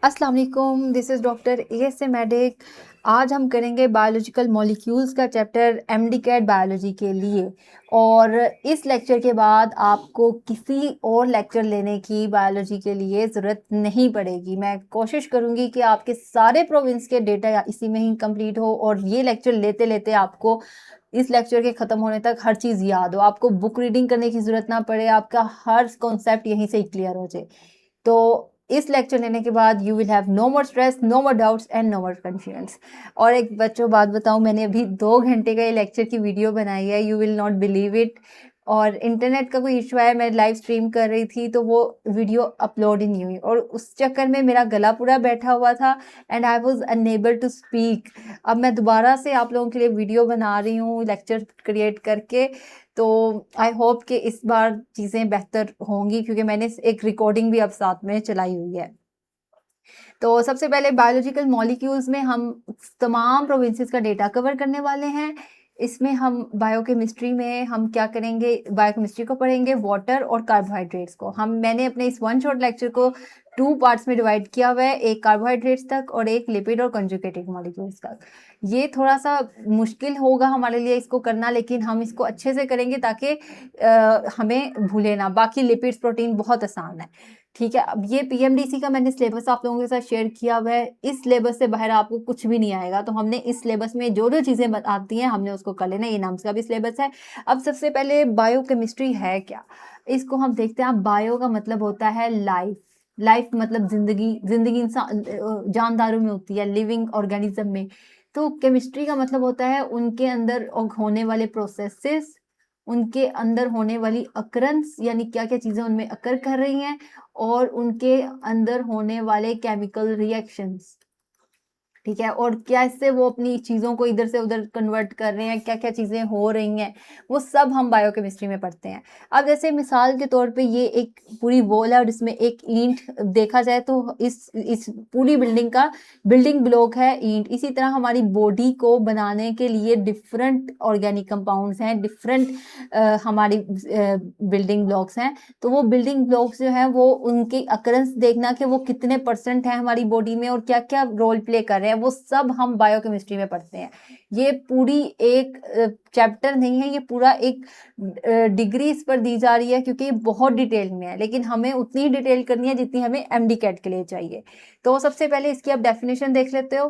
अस्सलाम वालेकुम, this is doctor A medic. आज हम करेंगे बायोलॉजिकल मॉलिक्यूल्स का चैप्टर एमडी-कैट बायोलॉजी के लिए। और इस लेक्चर के बाद आपको किसी और लेक्चर लेने की बायोलॉजी के लिए ज़रूरत नहीं पड़ेगी। मैं कोशिश करूँगी कि आपके सारे प्रोविंस के डेटा इसी में ही कंप्लीट हो और ये लेक्चर लेते-लेते आपको इस लेक्चर के ख़त्म होने तक हर चीज़ याद हो। आपको बुक रीडिंग करने की ज़रूरत ना पड़े, आपका हर कॉन्सेप्ट यहीं से ही क्लियर हो जाए। तो इस लेक्चर लेने के बाद you will have no more stress, no more doubts and no more confusions. और एक बच्चों बात बताऊं, मैंने अभी 2 घंटे का ये लेक्चर की वीडियो बनाई है, you will not believe it. और इंटरनेट का कोई इशू है, मैं लाइव स्ट्रीम कर रही थी तो वो वीडियो अपलोड ही नहीं हुई और उस चक्कर में मेरा गला पूरा बैठा हुआ था and I was unable to speak. अब मैं दोबारा से आप लोगों के लिए वीडियो बना रही हूँ लेक्चर क्रिएट करके। तो आई होप कि इस बार चीज़ें बेहतर होंगी क्योंकि मैंने एक रिकॉर्डिंग भी अब साथ में चलाई हुई है। तो सबसे पहले बायोलॉजिकल मॉलिक्यूल्स में हम तमाम प्रोविंसेस का डेटा कवर करने वाले हैं। इसमें हम बायोकेमिस्ट्री में हम क्या करेंगे, बायोकेमिस्ट्री को पढ़ेंगे, वाटर और कार्बोहाइड्रेट्स को। मैंने अपने इस वन शॉट लेक्चर को 2 पार्ट्स में डिवाइड किया हुआ है, एक कार्बोहाइड्रेट्स तक और एक लिपिड और कंजुगेटेड मॉलिक्यूल्स तक। ये थोड़ा सा मुश्किल होगा हमारे लिए इसको करना, लेकिन हम इसको अच्छे से करेंगे ताकि हमें भूले ना। बाकी लिपिड्स प्रोटीन बहुत आसान है, ठीक है। अब ये पीएमडीसी का मैंने सिलेबस आप लोगों के साथ शेयर किया हुआ है। इस सिलेबस से बाहर आपको कुछ भी नहीं आएगा, तो हमने इस सिलेबस में जो जो चीज़ें आती हैं हमने उसको कर लेना। ये नाम्स का भी सिलेबस है। अब सबसे पहले बायोकेमिस्ट्री है क्या, इसको हम देखते हैं। बायो का मतलब होता है लाइफ, लाइफ मतलब जिंदगी, जिंदगी इंसान जानदारों में होती है, लिविंग ऑर्गेनिज्म में। तो केमिस्ट्री का मतलब होता है उनके अंदर होने वाले प्रोसेसेस, उनके अंदर होने वाली अकरेंस, यानी क्या क्या चीज़ें उनमें अकर कर रही हैं और उनके अंदर होने वाले केमिकल रिएक्शंस, ठीक है। और कैसे वो अपनी चीज़ों को इधर से उधर कन्वर्ट कर रहे हैं, क्या क्या चीज़ें हो रही हैं, वो सब हम बायोकेमिस्ट्री में पढ़ते हैं। अब जैसे मिसाल के तौर पे ये एक पूरी वॉल है और इसमें एक ईंट देखा जाए तो इस पूरी बिल्डिंग का बिल्डिंग ब्लॉक है ईंट। इसी तरह हमारी बॉडी को बनाने के लिए डिफरेंट ऑर्गेनिक कंपाउंड्स हैं, डिफरेंट हमारी बिल्डिंग ब्लॉक्स हैं। तो वो बिल्डिंग ब्लॉक्स जो हैं वो उनकी अकरेंस देखना कि वो कितने परसेंट है हमारी बॉडी में और क्या क्या रोल प्ले कर रहे हैं, वो सब हम बायोकेमिस्ट्री में पढ़ते हैं। ये पूरी एक चैप्टर नहीं है, ये पूरा एक डिग्री इस पर दी जा रही है क्योंकि ये बहुत डिटेल में है, लेकिन हमें उतनी ही डिटेल करनी है जितनी हमें एमडी कैट के लिए चाहिए। तो सबसे पहले इसकी आप डेफिनेशन देख लेते हो।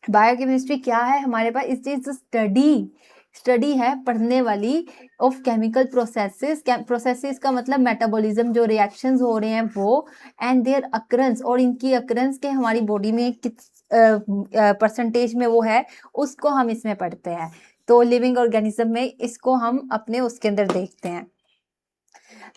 बायोकेमिस्ट्री क्या है हमारे पास, इस चीज स्टडी, स्टडी है पढ़ने वाली ऑफ केमिकल प्रोसेसेस। प्रोसेसेस का मतलब मेटाबॉलिज्म, जो रिएक्शंस हो रहे हैं वो, एंड देयर अकरेंस, और इनकी अकरेंस के हमारी बॉडी में किस परसेंटेज में वो है, उसको हम इसमें पढ़ते हैं। तो लिविंग ऑर्गेनिज्म में इसको हम अपने उसके अंदर देखते हैं।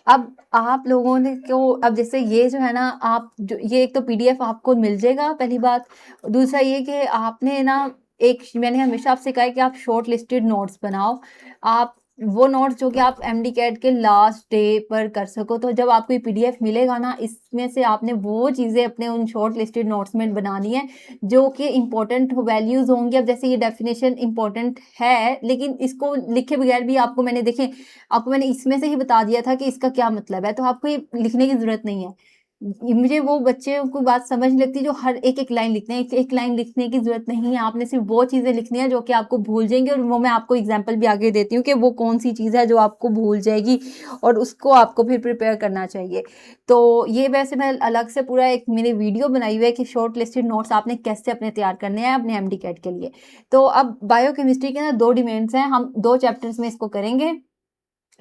अब आप लोगों ने क्यों, अब जैसे ये जो है ना, आप जो ये एक तो पीडीएफ आपको मिल जाएगा पहली बात। दूसरा ये कि आपने ना, एक मैंने हमेशा आपसे कहा है कि आप शॉर्ट लिस्टेड नोट्स बनाओ। आप वो नोट्स जो कि आप एमडी कैट के लास्ट डे पर कर सको। तो जब आपको ये पीडीएफ मिलेगा ना, इसमें से आपने वो चीज़ें अपने उन शॉर्ट लिस्टेड नोट्स में बनानी है जो कि इंपॉर्टेंट वैल्यूज होंगी। अब जैसे ये डेफिनेशन इंपॉर्टेंट है, लेकिन इसको लिखे बगैर भी आपको मैंने देखें, आपको मैंने इसमें से ही बता दिया था कि इसका क्या मतलब है, तो आपको ये लिखने की जरूरत नहीं है। मुझे वो बच्चे को बात समझ नहीं लगती जो हर एक एक लाइन लिखते हैं। एक एक लाइन लिखने की जरूरत नहीं है, आपने सिर्फ वो चीजें लिखनी है जो कि आपको भूल जाएंगे, और वो मैं आपको एग्जांपल भी आगे देती हूँ कि वो कौन सी चीज़ है जो आपको भूल जाएगी और उसको आपको फिर प्रिपेयर करना चाहिए। तो ये वैसे मैं अलग से पूरा एक मेरी वीडियो बनाई हुई है कि शॉर्ट लिस्टेड नोट्स आपने कैसे अपने तैयार करने हैं अपने एमडी कैट के लिए। तो अब बायोकेमिस्ट्री के ना 2 डिमेंड्स हैं, हम 2 चैप्टर्स में इसको करेंगे।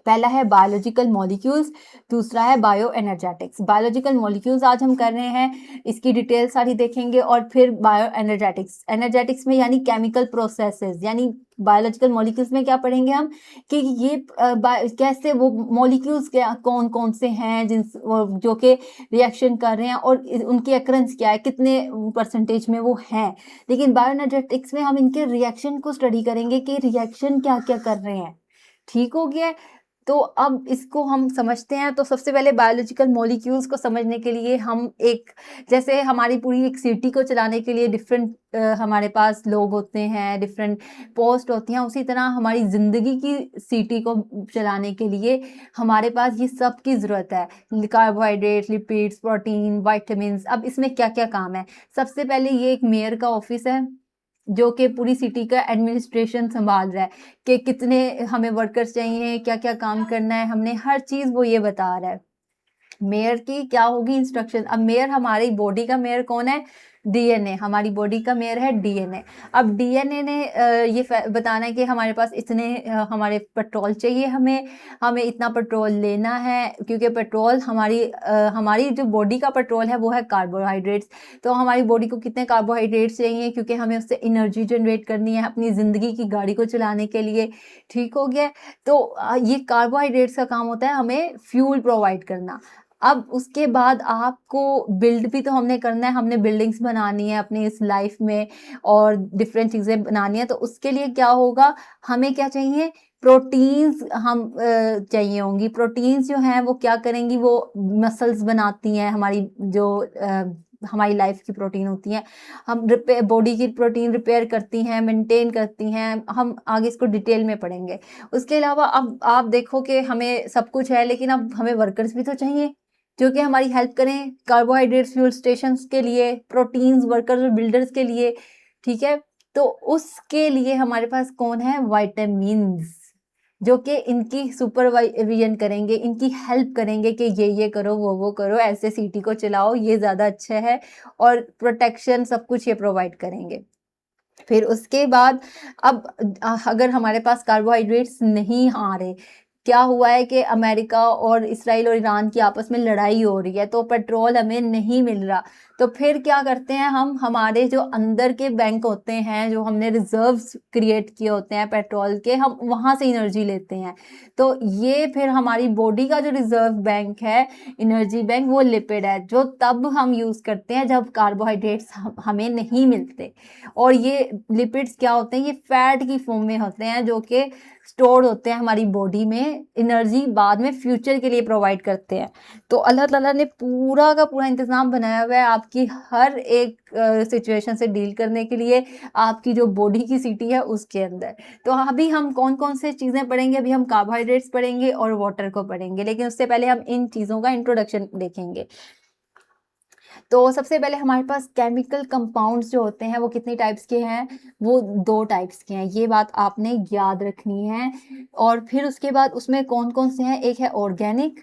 पहला है बायोलॉजिकल मॉलिक्यूल्स, दूसरा है बायो एनर्जेटिक्स। बायोलॉजिकल मॉलिक्यूल्स आज हम कर रहे हैं, इसकी डिटेल सारी देखेंगे, और फिर बायो एनर्जेटिक्स, एनर्जेटिक्स में यानी केमिकल प्रोसेसेस, यानी बायोलॉजिकल मॉलिक्यूल्स में क्या पढ़ेंगे हम कि ये कैसे वो मॉलिक्यूल्स कौन कौन से हैं जो कि रिएक्शन कर रहे हैं और उनकी अकरेंस क्या है, कितने परसेंटेज में वो हैं। लेकिन बायो एनर्जेटिक्स में हम इनके रिएक्शन को स्टडी करेंगे कि रिएक्शन क्या क्या कर रहे हैं। ठीक हो गया। तो अब इसको हम समझते हैं। तो सबसे पहले बायोलॉजिकल मॉलिक्यूल्स को समझने के लिए हम एक, जैसे हमारी पूरी एक सिटी को चलाने के लिए डिफरेंट हमारे पास लोग होते हैं, डिफरेंट पोस्ट होती हैं, उसी तरह हमारी ज़िंदगी की सिटी को चलाने के लिए हमारे पास ये सब की ज़रूरत है। Carbohydrate, lipids, protein, vitamin. अब इसमें क्या क्या काम है? सबसे पहले ये एक मेयर का ऑफिस है जो कि पूरी सिटी का एडमिनिस्ट्रेशन संभाल रहा है कि कितने हमें वर्कर्स चाहिए, क्या क्या काम करना है, हमने हर चीज़ वो ये बता रहा है। मेयर की क्या होगी इंस्ट्रक्शन? अब मेयर, हमारी बॉडी का मेयर कौन है? डीएनए। हमारी बॉडी का मेयर है डीएनए। अब डीएनए ने ये बताना है कि हमारे पास इतने हमारे पेट्रोल चाहिए, हमें इतना पेट्रोल लेना है, क्योंकि पेट्रोल हमारी जो बॉडी का पेट्रोल है वो है कार्बोहाइड्रेट्स। तो हमारी बॉडी को कितने कार्बोहाइड्रेट्स चाहिए, क्योंकि हमें उससे एनर्जी जनरेट करनी है अपनी ज़िंदगी की गाड़ी को चलाने के लिए। ठीक हो गया? तो ये कार्बोहाइड्रेट्स का काम होता है हमें फ्यूल प्रोवाइड करना। अब उसके बाद आपको बिल्ड भी तो हमने करना है, हमने बिल्डिंग्स बनानी है अपनी इस लाइफ में और डिफरेंट चीज़ें बनानी है। तो उसके लिए क्या होगा, हमें क्या चाहिए? प्रोटीन्स हम चाहिए होंगी। प्रोटीन्स जो हैं वो क्या करेंगी, वो मसल्स बनाती हैं, हमारी जो हमारी लाइफ की प्रोटीन होती हैं, हम बॉडी की प्रोटीन रिपेयर करती हैं, मेंटेन करती हैं। हम आगे इसको डिटेल में पढ़ेंगे। उसके अलावा अब आप देखो कि हमें सब कुछ है, लेकिन अब हमें वर्कर्स भी तो चाहिए जो कि हमारी हेल्प करें। कार्बोहाइड्रेट्स फ्यूल स्टेशंस के लिए, प्रोटीन्स वर्कर्स और बिल्डर्स के लिए। ठीक है? तो उसके लिए हमारे पास कौन है? विटामिन्स, जो कि इनकी सुपरविजन करेंगे, इनकी हेल्प करेंगे कि ये करो, वो करो, ऐसे सिटी को चलाओ, ये ज़्यादा अच्छा है, और प्रोटेक्शन सब कुछ ये प्रोवाइड करेंगे। फिर उसके बाद अब अगर हमारे पास कार्बोहाइड्रेट्स नहीं आ रहे, क्या हुआ है कि अमेरिका और इसराइल और ईरान की आपस में लड़ाई हो रही है, तो पेट्रोल हमें नहीं मिल रहा। तो फिर क्या करते हैं हम, हमारे जो अंदर के बैंक होते हैं, जो हमने रिजर्व्स क्रिएट किए होते हैं पेट्रोल के, हम वहाँ से एनर्जी लेते हैं। तो ये फिर हमारी बॉडी का जो रिजर्व बैंक है, एनर्जी बैंक, वो लिपिड है, जो तब हम यूज़ करते हैं जब कार्बोहाइड्रेट्स हमें नहीं मिलते। और ये लिपिड्स क्या होते हैं? ये फैट की फॉर्म में होते हैं, जो कि स्टोर्ड होते हैं हमारी बॉडी में, एनर्जी बाद में फ्यूचर के लिए प्रोवाइड करते हैं। तो अल्लाह ताला ने पूरा का पूरा इंतज़ाम बनाया हुआ है आपकी हर एक सिचुएशन से डील करने के लिए, आपकी जो बॉडी की सिटी है उसके अंदर। तो अभी हम कौन कौन से चीज़ें पढ़ेंगे? अभी हम कार्बोहाइड्रेट्स पढ़ेंगे और वाटर को पढ़ेंगे, लेकिन उससे पहले हम इन चीज़ों का इंट्रोडक्शन देखेंगे। तो सबसे पहले हमारे पास केमिकल कंपाउंड्स जो होते हैं वो कितनी टाइप्स के हैं? वो 2 टाइप्स के हैं, ये बात आपने याद रखनी है। और फिर उसके बाद उसमें कौन-कौन से हैं? एक है ऑर्गेनिक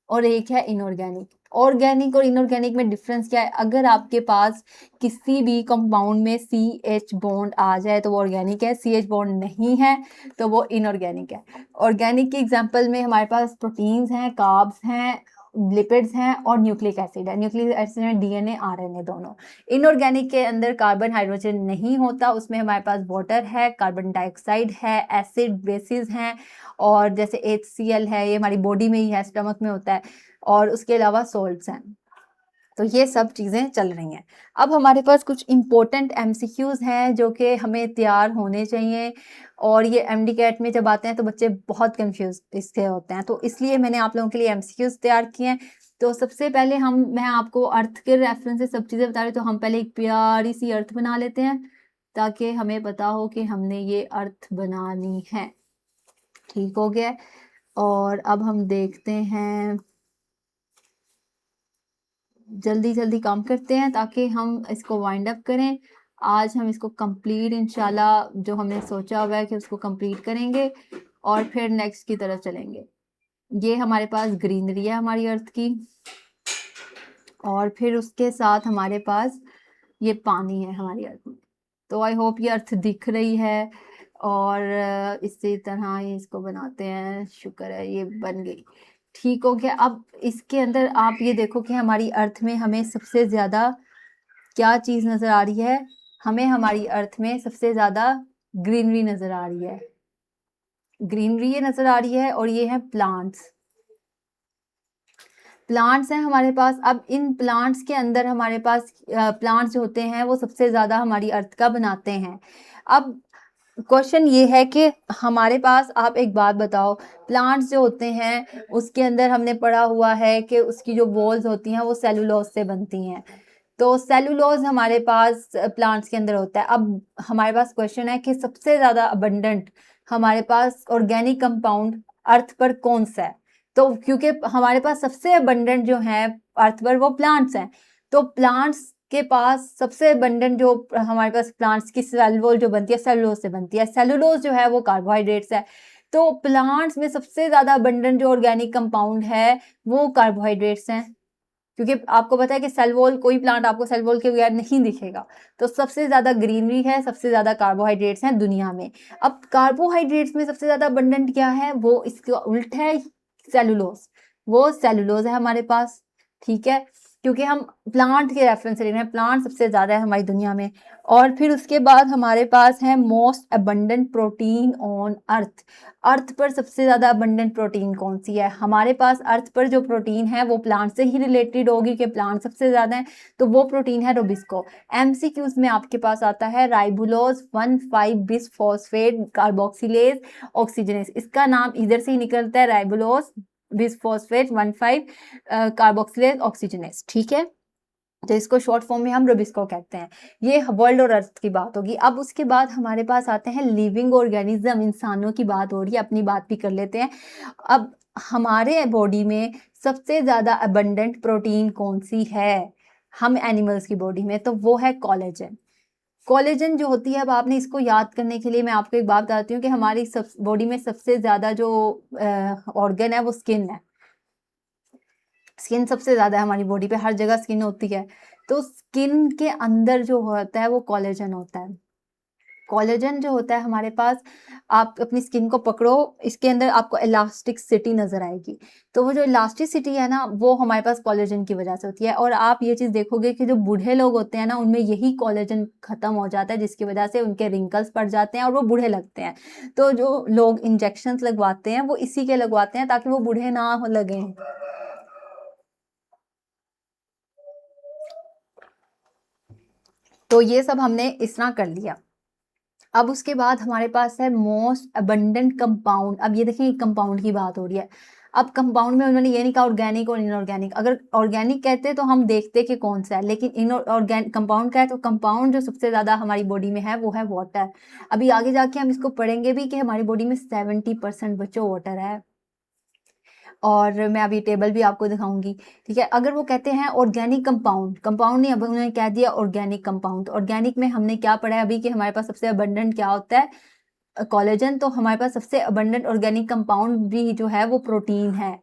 और एक है इनऑर्गेनिक। ऑर्गेनिक और इनऑर्गेनिक में डिफरेंस क्या है? अगर आपके पास किसी भी कंपाउंड में CH बॉन्ड आ जाए तो वो ऑर्गेनिक है, CH बॉन्ड नहीं है तो वो इनऑर्गेनिक है। ऑर्गेनिक के एग्जांपल में हमारे पास प्रोटीन्स हैं, कार्ब्स हैं, लिपिड्स हैं और न्यूक्लिक एसिड है। न्यूक्लिक एसिड में डीएनए, आरएनए दोनों। इनऑर्गेनिक के अंदर कार्बन, हाइड्रोजन नहीं होता, उसमें हमारे पास वाटर है, कार्बन डाइऑक्साइड है, एसिड बेसिस हैं, और जैसे HCl है, ये हमारी बॉडी में ही है, स्टमक में होता है, और उसके अलावा सॉल्ट्स हैं। तो ये सब चीज़ें चल रही हैं। अब हमारे पास कुछ इम्पोर्टेंट MCQs हैं जो कि हमें तैयार होने चाहिए, और ये MD-CAT में जब आते हैं तो बच्चे बहुत कंफ्यूज इससे होते हैं, तो इसलिए मैंने आप लोगों के लिए MCQs तैयार किए हैं। तो सबसे पहले मैं आपको अर्थ के रेफरेंस से सब चीज़ें बता रही हूँ, तो हम पहले एक प्यारी सी अर्थ बना लेते हैं ताकि हमें पता हो कि हमने ये अर्थ बनानी है। ठीक हो गया? और अब हम देखते हैं, जल्दी जल्दी काम करते हैं ताकि हम इसको वाइंड अप करें। आज हम इसको कंप्लीट इंशाल्लाह, जो हमने सोचा हुआ है कि उसको कंप्लीट करेंगे और फिर नेक्स्ट की तरफ चलेंगे। ये हमारे पास ग्रीनरी है हमारी अर्थ की, और फिर उसके साथ हमारे पास ये पानी है हमारी अर्थ में। तो आई होप ये अर्थ दिख रही है, और इसी तरह ही इसको बनाते हैं। शुक्र है ये बन गई। ठीक हो गया? अब इसके अंदर आप ये देखो कि हमारी अर्थ में हमें सबसे ज़्यादा क्या चीज़ नज़र आ रही है? हमें हमारी अर्थ में सबसे ज़्यादा ग्रीनरी नज़र आ रही है। ग्रीनरी ये नज़र आ रही है, और ये है प्लांट्स। प्लांट्स हैं हमारे पास। अब इन प्लांट्स के अंदर हमारे पास प्लांट्स जो होते हैं वो सबसे ज़्यादा हमारी अर्थ का बनाते हैं। अब क्वेश्चन ये है कि हमारे पास, आप एक बात बताओ, प्लांट्स जो होते हैं उसके अंदर हमने पढ़ा हुआ है कि उसकी जो वॉल्स होती हैं वो सेलुलोज से बनती हैं। तो सेलुलोज हमारे पास प्लांट्स के अंदर होता है। अब हमारे पास क्वेश्चन है कि सबसे ज्यादा अबंडेंट हमारे पास ऑर्गेनिक कंपाउंड अर्थ पर कौन सा है। तो क्योंकि हमारे पास सबसे अबंडेंट जो है अर्थ पर वो प्लांट्स हैं, तो प्लांट्स के पास सबसे अबंडेंट जो हमारे पास प्लांट्स की सेल वॉल जो बनती है सेलुलोज से बनती है। सेलुलोज जो है वो कार्बोहाइड्रेट्स है। तो प्लांट्स में सबसे ज्यादा अबंडेंट जो ऑर्गेनिक कंपाउंड है वो कार्बोहाइड्रेट्स हैं, क्योंकि आपको पता है कि सेल वॉल, कोई प्लांट आपको सेल वॉल के बगैर नहीं दिखेगा। तो सबसे ज्यादा ग्रीनरी है, सबसे ज्यादा कार्बोहाइड्रेट्स हैं दुनिया में। अब कार्बोहाइड्रेट्स में सबसे ज्यादा अबंडेंट क्या है, वो इसके उल्ट है, सेलुलोज। वो सेलुलोज है हमारे पास, ठीक है, क्योंकि हम प्लांट के रेफरेंस से ले रहे हैं, प्लांट सबसे ज्यादा है हमारी दुनिया में। और फिर उसके बाद हमारे पास है most abundant protein on earth. Earth पर सबसे ज्यादा अबंडेंट प्रोटीन कौन सी है? हमारे पास अर्थ पर जो प्रोटीन है वो प्लांट से ही रिलेटेड होगी, कि प्लांट सबसे ज्यादा है, तो वो प्रोटीन है रुबिस्को। एमसीक्यूज में आपके पास आता है राइबोलोज 1,5 बिसफॉस्फेट कार्बोक्सिलेज ऑक्सीजनेस। इसका नाम इधर से ही निकलता है, राइबोलोज बिसफॉस्फेट 1,5 कार्बोक्सिलेज ऑक्सीजनेस, ठीक है। तो इसको शॉर्ट फॉर्म में हम रुबिस्को कहते हैं। ये वर्ल्ड और अर्थ की बात होगी। अब उसके बाद हमारे पास आते हैं लिविंग ऑर्गेनिज्म, इंसानों की बात हो रही है, अपनी बात भी कर लेते हैं। अब हमारे बॉडी में सबसे ज्यादा अबंडेंट प्रोटीन कौन सी है हम एनिमल्स की बॉडी में? तो वो है कोलेजन। कोलेजन जो होती है, अब आपने इसको याद करने के लिए मैं आपको एक बात बताती हूँ कि हमारी सब बॉडी में सबसे ज्यादा जो ऑर्गन है वो स्किन है। स्किन सबसे ज्यादा है हमारी बॉडी पे, हर जगह स्किन होती है। तो स्किन के अंदर जो होता है वो कोलेजन होता है। कोलेजन जो होता है हमारे पास, आप अपनी स्किन को पकड़ो, इसके अंदर आपको इलास्टिसिटी नजर आएगी। तो वो जो इलास्टिसिटी है ना, वो हमारे पास कोलेजन की वजह से होती है। और आप ये चीज देखोगे कि जो बूढ़े लोग होते हैं ना, उनमें यही कोलेजन खत्म हो जाता है, जिसकी वजह से उनके रिंकल्स पड़ जाते हैं और वो बूढ़े लगते हैं। तो जो लोग इंजेक्शन लगवाते हैं वो इसी के लगवाते हैं, ताकि वो बूढ़े ना हो लगे। तो ये सब हमने इस तरह कर लिया। अब उसके बाद हमारे पास है मोस्ट अबंडेंट कंपाउंड। अब ये देखिए, कंपाउंड की बात हो रही है। अब कंपाउंड में उन्होंने ये नहीं कहा ऑर्गेनिक और इनऑर्गेनिक। अगर ऑर्गेनिक कहते तो हम देखते कि कौन सा है, लेकिन इनऑर्गेनिक कंपाउंड का है, तो कंपाउंड जो सबसे ज्यादा हमारी बॉडी में है वो है वाटर। अभी आगे जाके हम इसको पढ़ेंगे भी कि हमारी बॉडी में 70% बच्चों वाटर है। और मैं अभी टेबल भी आपको दिखाऊंगी, ठीक है। अगर वो कहते हैं ऑर्गेनिक कंपाउंड, कंपाउंड नहीं, अब उन्होंने कह दिया ऑर्गेनिक कंपाउंड। ऑर्गेनिक में हमने क्या पढ़ा है अभी कि हमारे पास सबसे अबंडेंट क्या होता है? कोलेजन। तो हमारे पास सबसे अबंडेंट ऑर्गेनिक कंपाउंड भी जो है वो प्रोटीन है।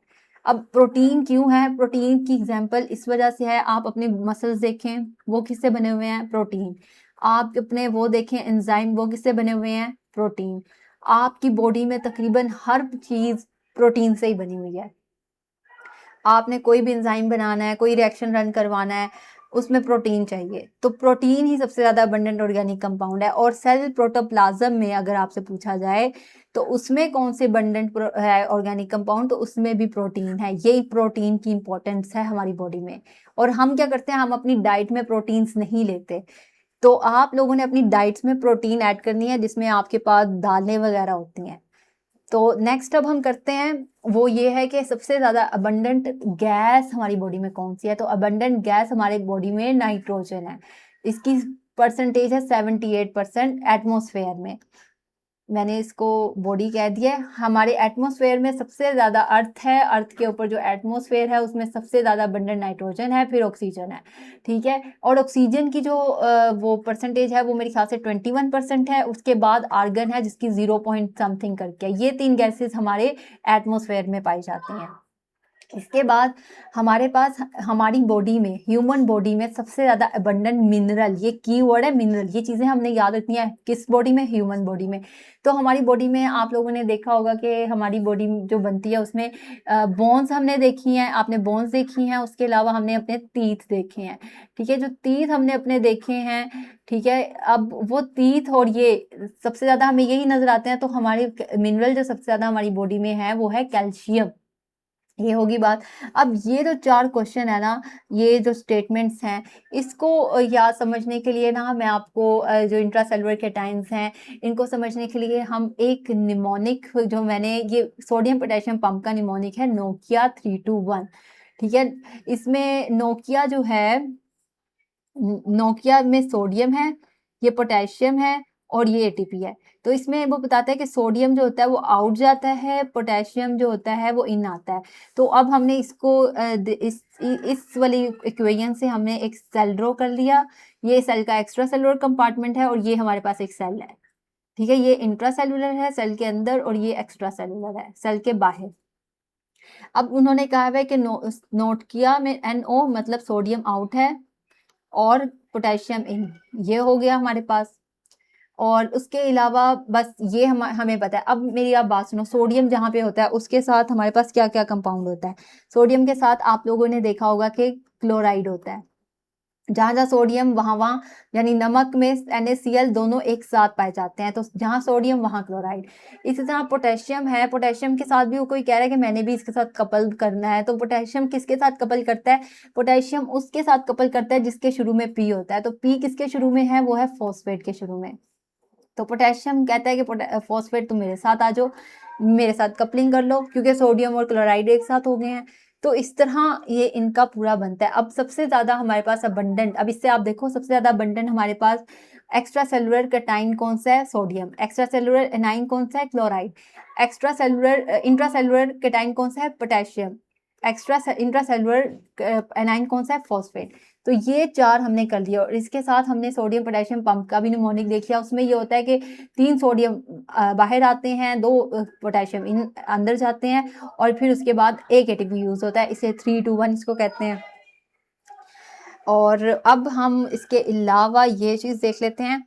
अब प्रोटीन क्यों है? प्रोटीन की एग्जांपल इस वजह से है, आप अपने मसल्स देखें वो किससे बने हुए हैं? प्रोटीन। आप अपने वो देखें एंजाइम, वो किससे बने हुए हैं? प्रोटीन। आपकी बॉडी में तकरीबन हर चीज प्रोटीन से ही बनी हुई है। आपने कोई भी एंजाइम बनाना है, कोई रिएक्शन रन करवाना है, उसमें प्रोटीन चाहिए। तो प्रोटीन ही सबसे ज्यादा अबंडेंट ऑर्गेनिक कंपाउंड है। और सेल प्रोटोप्लाज्म में अगर आपसे पूछा जाए तो उसमें कौन से अबंडेंट है ऑर्गेनिक कंपाउंड, तो उसमें भी प्रोटीन है। यही प्रोटीन की इंपॉर्टेंस है हमारी बॉडी में। और हम क्या करते हैं, हम अपनी डाइट में प्रोटीन्स नहीं लेते। तो आप लोगों ने अपनी डाइट्स में प्रोटीन ऐड करनी है, जिसमें आपके पास दालें वगैरह होती हैं। तो नेक्स्ट अब हम करते हैं, वो ये है कि सबसे ज्यादा अबंडेंट गैस हमारी बॉडी में कौन सी है? तो अबंडेंट गैस हमारे बॉडी में नाइट्रोजन है। इसकी परसेंटेज है 78% एटमोसफेयर में। मैंने इसको बॉडी कह दिया है। हमारे एटमॉस्फेयर में सबसे ज्यादा अर्थ है, अर्थ के ऊपर जो एटमॉस्फेयर है उसमें सबसे ज्यादा अबंडेंट नाइट्रोजन है, फिर ऑक्सीजन है, ठीक है। और ऑक्सीजन की जो वो परसेंटेज है वो मेरे ख्याल से 21% है। उसके बाद आर्गन है जिसकी 0 पॉइंट समथिंग करके है। ये 3 गैसेस हमारे एटमॉस्फेयर में पाई जाती हैं। इसके बाद हमारे पास हमारी बॉडी में, ह्यूमन बॉडी में सबसे ज्यादा अबंडेंट मिनरल, ये की वर्ड है मिनरल, ये चीजें हमने याद रखनी है। किस बॉडी में? ह्यूमन बॉडी में। तो हमारी बॉडी में आप लोगों ने देखा होगा कि हमारी बॉडी जो बनती है उसमें बोन्स हमने देखी हैं, आपने बोन्स देखी हैं, उसके अलावा हमने अपने टीथ देखे हैं, ठीक है। जो टीथ हमने अपने देखे हैं, ठीक है, अब वो टीथ और ये सबसे ज्यादा हमें यही नजर आते हैं। तो हमारी मिनरल जो सबसे ज्यादा हमारी बॉडी में है वो है कैल्शियम। ये होगी बात। अब ये जो 4 क्वेश्चन है ना, ये जो स्टेटमेंट्स हैं, इसको याद समझने के लिए ना मैं आपको जो इंट्रासेलुलर कैटायंस हैं, इनको समझने के लिए हम एक निमोनिक जो मैंने ये सोडियम पोटेशियम पंप का निमोनिक है नोकिया 321, ठीक है? इसमें नोकिया जो है, नोकिया में सोडियम है, ये पोटेशियम है और ये एटीपी है। तो इसमें वो बताता है कि सोडियम जो होता है वो आउट जाता है, पोटेशियम जो होता है वो इन आता है। तो अब हमने इसको इस वाली इक्वेशन से हमने एक सेल ड्रॉ कर लिया। ये सेल का एक्स्ट्रा सेलुलर कंपार्टमेंट है और ये हमारे पास एक सेल है, ठीक है? ये इंट्रासेलुलर है सेल के अंदर और ये एक्स्ट्रा सेलुलर है सेल के बाहर। अब उन्होंने कहा है कि नोट किया में NO मतलब सोडियम आउट है और पोटेशियम इन, ये हो गया हमारे पास। और उसके अलावा बस ये हमें पता है। अब मेरी आप बात सुनो, सोडियम जहाँ पे होता है उसके साथ हमारे पास क्या क्या कंपाउंड होता है। सोडियम के साथ आप लोगों ने देखा होगा कि क्लोराइड होता है। जहाँ जहाँ सोडियम वहाँ वहाँ, यानी नमक में NaCl दोनों एक साथ पाए जाते हैं, तो जहाँ सोडियम वहाँ क्लोराइड। इसी तरह पोटेशियम है, पोटेशियम के साथ भी वो कोई कह रहा है कि मैंने भी इसके साथ कपल करना है, तो पोटेशियम किसके साथ कपल करता है? पोटेशियम उसके साथ कपल करता है जिसके शुरू में P होता है। तो P किसके शुरू में है? वो है फॉस्फेट के शुरू में। तो पोटेशियम कहता है कि फॉस्फेट तुम मेरे साथ आ जाओ, मेरे साथ कपलिंग कर लो, क्योंकि सोडियम और क्लोराइड एक साथ हो गए हैं। तो इस तरह ये इनका पूरा बनता है। अब सबसे ज़्यादा हमारे पास अबंडेंट, अब इससे आप देखो सबसे ज़्यादा अबंडेंट हमारे पास एक्स्ट्रा सेलुलर कैटाइन कौन सा है? सोडियम। एक्स्ट्रा सेलुलर एनाइन कौन सा है? Chloride. Extra cellular intracellular cation कौन सा है? पोटेशियम। एक्स्ट्रा इंट्रासेलुलर एनाइन कौन सा है? फॉस्फेट। तो ये 4 हमने कर लिया और इसके साथ हमने सोडियम पोटेशियम पंप का भी निमोनिक देख लिया। उसमें ये होता है कि 3 सोडियम बाहर आते हैं, 2 पोटेशियम इन अंदर जाते हैं और फिर उसके बाद एक एटीपी यूज होता है, इसे 3 to 1 इसको कहते हैं। और अब हम इसके अलावा ये चीज देख लेते हैं।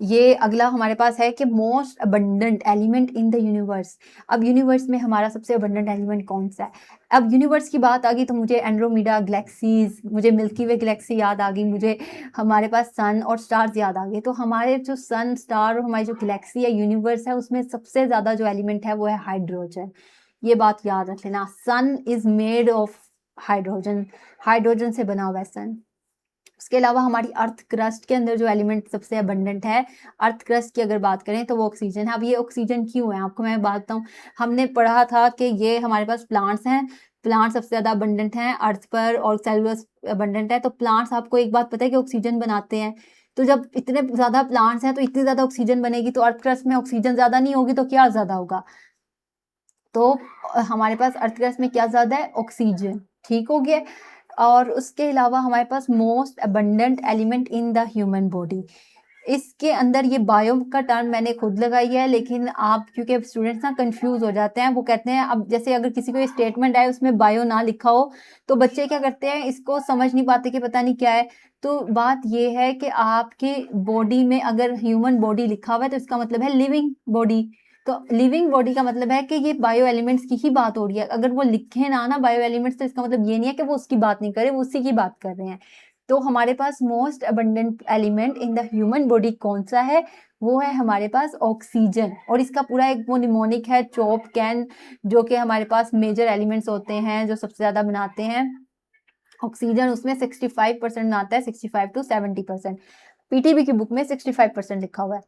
ये अगला हमारे पास है कि most abundant element in the universe. अब यूनिवर्स में हमारा सबसे अबंडेंट एलिमेंट कौन सा है? अब यूनिवर्स की बात आ गई तो मुझे एंड्रोमीडा गैलेक्सीज, मुझे मिल्की वे गैलेक्सी याद आ गई, मुझे हमारे पास सन और स्टार्स याद आ गए। तो हमारे जो सन, स्टार और हमारी जो गैलेक्सी है, यूनिवर्स है, उसमें सबसे ज़्यादा जो एलिमेंट है वो है हाइड्रोजन। ये बात याद रख लेना, sun is made of hydrogen, hydrogen से बना हुआ है सन। उसके अलावा हमारी अर्थ क्रस्ट के अंदर जो एलिमेंट सबसे अबंडेंट है, अर्थ क्रस्ट की अगर बात करें तो वो ऑक्सीजन है। अब ये ऑक्सीजन क्यों है आपको मैं बात बताऊं। हमने पढ़ा था कि ये हमारे पास प्लांट्स हैं, प्लांट्स सबसे ज़्यादा अबंडेंट हैं अर्थ पर और सेलुलस अबंडेंट है। तो प्लांट्स, आपको एक बात पता है कि ऑक्सीजन बनाते हैं। तो जब इतने ज़्यादा प्लांट्स हैं तो इतनी ज़्यादा ऑक्सीजन बनेगी, तो अर्थ क्रस्ट में ऑक्सीजन ज़्यादा नहीं होगी तो क्या ज़्यादा होगा? तो हमारे पास अर्थ क्रस्ट में क्या ज़्यादा है? ऑक्सीजन। ठीक हो गया। और उसके अलावा हमारे पास most abundant element in the human body, इसके अंदर ये बायो का टर्म मैंने खुद लगाई है, लेकिन आप क्योंकि स्टूडेंट्स ना कंफ्यूज हो जाते हैं, वो कहते हैं, अब जैसे अगर किसी को ये स्टेटमेंट आए उसमें बायो ना लिखा हो तो बच्चे क्या करते हैं, इसको समझ नहीं पाते कि पता नहीं क्या है। तो बात ये है कि आपके बॉडी में अगर ह्यूमन बॉडी लिखा हुआ है तो इसका मतलब है लिविंग बॉडी। तो लिविंग बॉडी का मतलब है कि ये बायो एलिमेंट्स की ही बात हो रही है। अगर वो लिखे ना बायो एलिमेंट्स, तो इसका मतलब ये नहीं है कि वो उसकी बात नहीं करे, वो उसी की बात कर रहे हैं। तो हमारे पास most abundant element in the human body कौन सा है? वो है हमारे पास ऑक्सीजन। और इसका पूरा एक वो निमोनिक है चॉप कैन, जो कि हमारे पास मेजर एलिमेंट्स होते हैं जो सबसे ज्यादा बनाते हैं ऑक्सीजन। उसमें 65% बनाता है, 65 to 70%। पीटीबी की बुक में 65% लिखा हुआ है।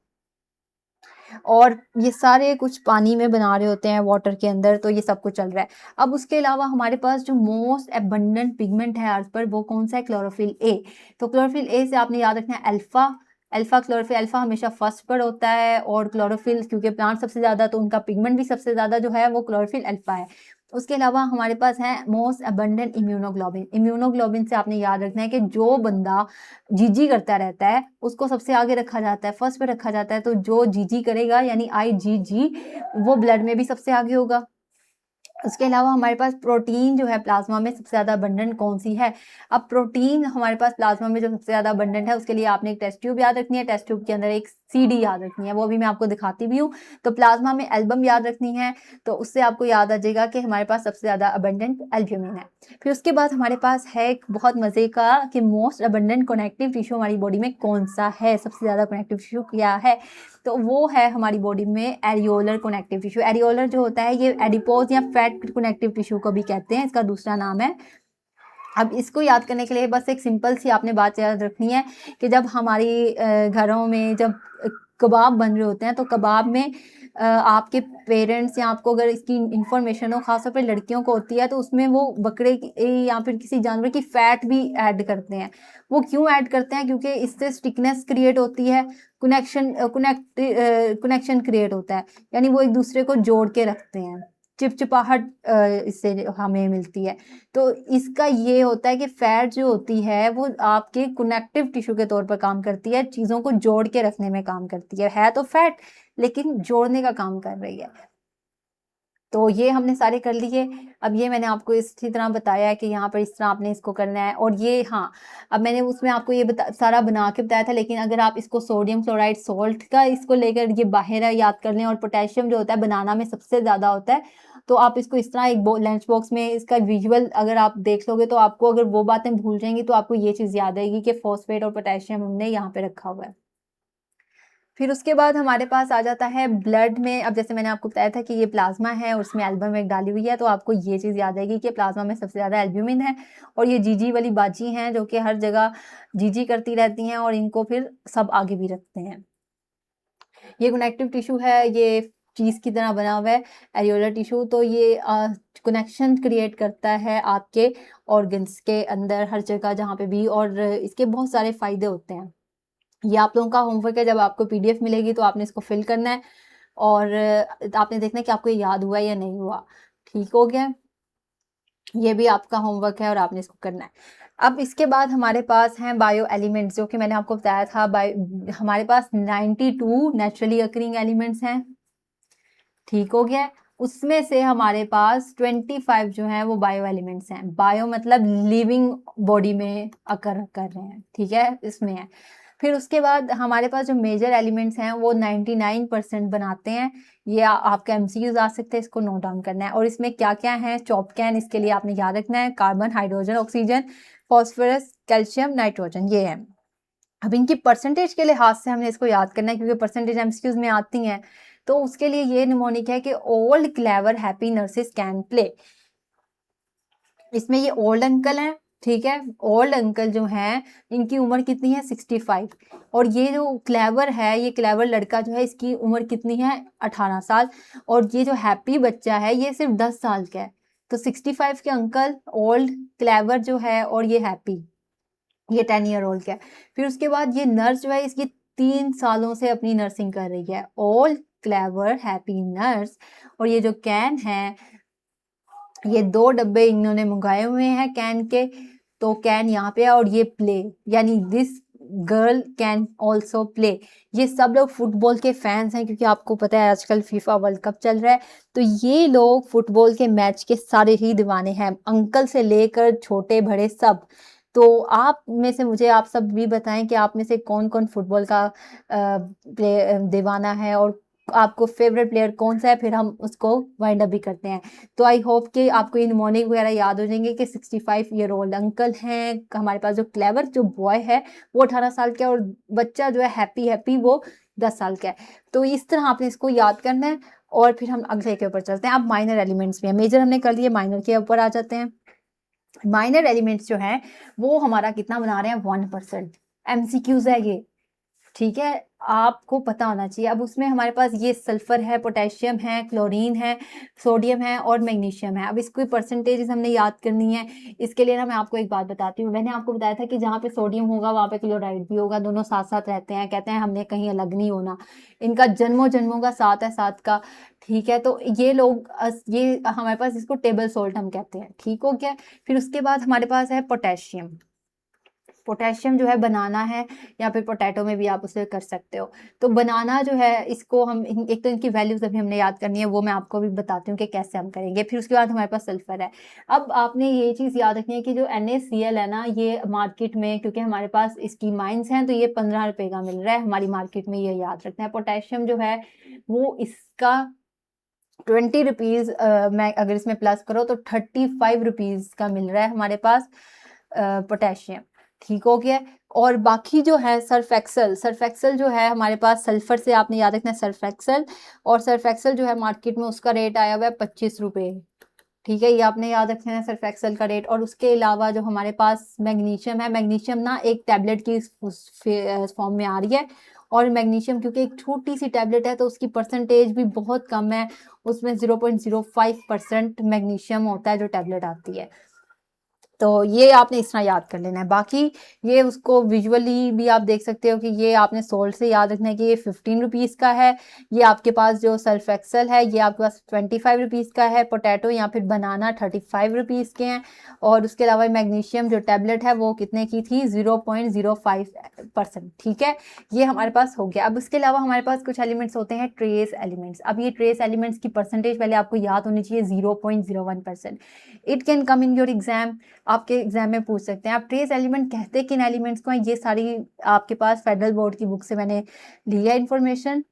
और ये सारे कुछ पानी में बना रहे होते हैं, वाटर के अंदर, तो ये सब कुछ चल रहा है। अब उसके अलावा हमारे पास जो मोस्ट एबंडेंट पिगमेंट है अर्थ पर, वो कौन सा है? Chlorophyll A. तो क्लोरोफिल ए से आपने याद रखना है अल्फा, अल्फा क्लोरोफिल, अल्फा हमेशा फर्स्ट पर होता है। और क्लोरोफिल क्योंकि प्लांट सबसे ज्यादा, तो उनका पिगमेंट भी सबसे ज्यादा जो है वो क्लोरोफिल अल्फा है। उसके अलावा हमारे पास है मोस्ट अबंडेंट इम्यूनोग्लोबिन। इम्यूनोग्लोबिन से आपने याद रखना है कि जो बंदा जीजी करता रहता है उसको सबसे आगे रखा जाता है, फर्स्ट पे रखा जाता है। तो जो जीजी करेगा यानी IgG, वो ब्लड में भी सबसे आगे होगा। उसके अलावा हमारे पास प्रोटीन जो है प्लाज्मा में सबसे ज़्यादा अबंडेंट कौन सी है? अब प्रोटीन हमारे पास प्लाज्मा में जो सबसे ज़्यादा अबंडेंट है, उसके लिए आपने एक टेस्ट ट्यूब याद रखनी है। टेस्ट ट्यूब के अंदर एक CD याद रखनी है, वो अभी मैं आपको दिखाती भी हूँ। तो प्लाज्मा में एल्बम याद रखनी है, तो उससे आपको याद आ जाएगा कि हमारे पास सबसे ज़्यादा अबंडेंट एल्ब्यूमिन है। फिर उसके बाद हमारे पास है एक बहुत मज़े का कि मोस्ट अबंडेंट कनेक्टिव टिश्यू हमारी बॉडी में कौन सा है, सबसे ज़्यादा कनेक्टिव टिश्यू क्या है, तो वो है हमारी बॉडी में एरियोलर कनेक्टिव टिश्यू। एरियोलर जो होता है ये एडिपोज या फैट कनेक्टिव टिश्यू को भी कहते हैं, इसका दूसरा नाम है। अब इसको याद करने के लिए बस एक सिंपल सी आपने बात याद रखनी है कि जब हमारी घरों में जब कबाब बन रहे होते हैं तो कबाब में आपके पेरेंट्स या आपको अगर इसकी इन्फॉर्मेशन हो, खासतौर पर लड़कियों को होती है, तो उसमें वो बकरे की या फिर किसी जानवर की फैट भी ऐड करते हैं। वो क्यों ऐड करते हैं? क्योंकि इससे स्टिकनेस क्रिएट होती है, कनेक्शन क्रिएट होता है, यानी वो एक दूसरे को जोड़ के रखते हैं, चिपचिपाहट इससे हमें मिलती है। तो इसका ये होता है कि फैट जो होती है वो आपके कनेक्टिव टिश्यू के तौर पर काम करती है, चीज़ों को जोड़ के रखने में काम करती है तो फैट लेकिन जोड़ने का काम कर रही है। तो ये हमने सारे कर लिए। अब ये मैंने आपको इसी तरह बताया है कि यहाँ पर इस तरह आपने इसको करना है। और ये हाँ, अब मैंने उसमें आपको ये सारा बना के बताया था, लेकिन अगर आप इसको सोडियम क्लोराइड सॉल्ट का इसको लेकर ये बाहर याद कर लें, और पोटेशियम जो होता है बनाना में सबसे ज़्यादा होता है, तो आप इसको इस तरह एक लंच बॉक्स में इसका विजुअल अगर आप देख लोगे तो आपको अगर वो बातें भूल जाएंगी तो आपको ये चीज़ याद आएगी कि फॉस्फेट और पोटेशियम हमने यहाँ पे रखा हुआ है। फिर उसके बाद हमारे पास आ जाता है ब्लड में। अब जैसे मैंने आपको बताया था कि ये प्लाज्मा है और उसमें एल्बम एक डाली हुई है, तो आपको ये चीज़ याद आएगी कि प्लाज्मा में सबसे ज़्यादा एल्ब्यूमिन है, और ये जीजी वाली बाजी हैं जो कि हर जगह जीजी करती रहती हैं और इनको फिर सब आगे भी रखते हैं। ये कनेक्टिव टिश्यू है, ये चीज़ की तरह बना हुआ है एरियोलर टिश्यू, तो ये कनेक्शन क्रिएट करता है आपके ऑर्गन्स के अंदर हर जगह जहाँ पे भी, और इसके बहुत सारे फ़ायदे होते हैं। ये आप लोगों का होमवर्क है, जब आपको PDF मिलेगी तो आपने इसको फिल करना है और आपने देखना है कि आपको ये याद हुआ या नहीं हुआ। ठीक हो गया? ये भी आपका होमवर्क है और आपने इसको करना है। अब इसके बाद हमारे पास हैं बायो एलिमेंट्स, जो कि मैंने आपको बताया था हमारे पास 92 नेचुरली अकरिंग एलिमेंट्स हैं। ठीक हो गया? उसमें से हमारे पास 25 जो हैं वो बायो एलिमेंट्स हैं। बायो मतलब लिविंग बॉडी में अकर कर रहे हैं, ठीक है? इसमें है। फिर उसके बाद हमारे पास जो मेजर एलिमेंट्स हैं वो 99% बनाते हैं। ये आपका MCQs आ सकते हैं, इसको नोट डाउन करना है। और इसमें क्या-क्या है? चॉपकैन, इसके लिए आपने याद रखना है, carbon, hydrogen, oxygen, phosphorus, calcium, nitrogen, ये है। अब इनकी परसेंटेज के लिहाज से हमने इसको याद करना है, क्योंकि परसेंटेज MCQs में आती हैं। तो उसके लिए ये निमोनिक है कि old clever happy nurses can play. इसमें ये ओल्ड अंकल हैं, ठीक है? ओल्ड अंकल जो हैं इनकी उम्र कितनी है? 65। और ये जो क्लेवर है, ये क्लेवर लड़का जो है इसकी उम्र कितनी है? 18 साल। और ये जो हैप्पी बच्चा है ये सिर्फ 10 साल का है। तो 65 के अंकल, ओल्ड, क्लेवर जो है, और ये हैप्पी, ये 10 ईयर ओल्ड का है। फिर उसके बाद ये नर्स जो है इसकी 3 सालों से अपनी नर्सिंग कर रही है। Old, clever, happy, nurse. और ये जो कैन है, ये 2 डब्बे इन्होंने मंगाए हुए हैं कैन के, तो कैन यहाँ पे है, और ये प्ले, यानी this girl can also play. ये सब लोग फुटबॉल के फैंस हैं, क्योंकि आपको पता है आजकल FIFA वर्ल्ड कप चल रहा है, तो ये लोग फुटबॉल के मैच के सारे ही दीवाने हैं, अंकल से लेकर छोटे बड़े सब। तो आप में से मुझे आप सब भी बताएं कि आप में से कौन कौन फुटबॉल का दीवाना है और आपको फेवरेट प्लेयर कौन सा है, फिर हम उसको वाइंड अप भी करते हैं। तो आई होप कि आपको ये निमोनिक वगैरह याद हो जाएंगे कि 65 ईयर ओल्ड अंकल हैं हमारे पास। जो क्लेवर जो बॉय है वो 18 साल का है, और बच्चा जो है हैप्पी वो 10 साल का है। तो इस तरह आपने इसको याद करना है। और फिर हम अगले के ऊपर चलते हैं। अब माइनर एलिमेंट्स में, मेजर हमने कर लिए, माइनर के ऊपर आ जाते हैं। माइनर एलिमेंट्स जो हैं वो हमारा कितना बना रहे हैं? 1%। MCQs है ये, ठीक है? आपको पता होना चाहिए। अब उसमें हमारे पास ये सल्फर है, पोटेशियम है, क्लोरीन है, सोडियम है और मैग्नीशियम है। अब इसकी परसेंटेज हमने याद करनी है। इसके लिए ना मैं आपको एक बात बताती हूँ। मैंने आपको बताया था कि जहाँ पे सोडियम होगा वहाँ पे क्लोराइड भी होगा, दोनों साथ साथ रहते हैं। कहते हैं हमने कहीं अलग नहीं होना, इनका जन्मों जन्मों का साथ है, साथ का, ठीक है? तो ये लोग ये हमारे पास इसको टेबल सॉल्ट हम कहते हैं। ठीक हो गया? फिर उसके बाद हमारे पास है पोटेशियम। पोटेशियम जो है बनाना है या फिर पोटैटो में भी आप उसे कर सकते हो। तो बनाना जो है इसको हम एक तो इनकी वैल्यूज अभी हमने याद करनी है, वो मैं आपको भी बताती हूँ कि कैसे हम करेंगे। फिर उसके बाद हमारे पास सल्फर है। अब आपने ये चीज़ याद रखनी है कि जो NaCl है ना, ये मार्केट में, क्योंकि हमारे पास इसकी माइंस हैं, तो ये 15 रुपए का मिल रहा है हमारी मार्केट में, ये याद रखना है। पोटेशियम जो है वो इसका 20 रुपीज़, मैं अगर इसमें प्लस करो तो 35 रुपीज़ का मिल रहा है हमारे पास पोटेशियम। ठीक हो गया। और बाकी जो है सर्फ एक्सल जो है हमारे पास, सल्फर से आपने याद रखना है सर्फ एक्सल, और सर्फ एक्सल जो है मार्केट में उसका रेट आया हुआ है 25 रुपये। ठीक है, ये आपने याद रखना है सर्फ एक्सल का रेट। और उसके अलावा जो हमारे पास मैग्नीशियम है, मैग्नीशियम ना एक टैबलेट की फॉर्म में आ रही है, और मैग्नीशियम क्योंकि एक छोटी सी टैबलेट है तो उसकी परसेंटेज भी बहुत कम है, उसमें 0.05% मैग्नीशियम होता है जो टैबलेट आती है। तो ये आपने इस तरह याद कर लेना है। बाकी ये उसको विजुअली भी आप देख सकते हो कि ये आपने सोल्ड से याद रखना है कि ये 15 रुपीज़ का है। ये आपके पास जो सर्फ एक्सल है ये आपके पास 25 रुपीज़ का है। पोटैटो या फिर बनाना 35 रुपीज़ के हैं। और उसके अलावा मैग्नीशियम जो टैबलेट है वो कितने की थी, 0.05%। ठीक है, ये हमारे पास हो गया। अब उसके अलावा हमारे पास कुछ एलिमेंट्स होते हैं ट्रेस एलिमेंट्स। अब ये ट्रेस एलिमेंट्स की परसेंटेज पहले आपको याद होनी चाहिए, 0.01%। It can come in your exam, आपके एग्जाम में पूछ सकते हैं। आप ट्रेस एलिमेंट कहते किन एलिमेंट्स को हैं, ये सारी आपके पास फेडरल बोर्ड की बुक से मैंने ली है इन्फॉर्मेशन।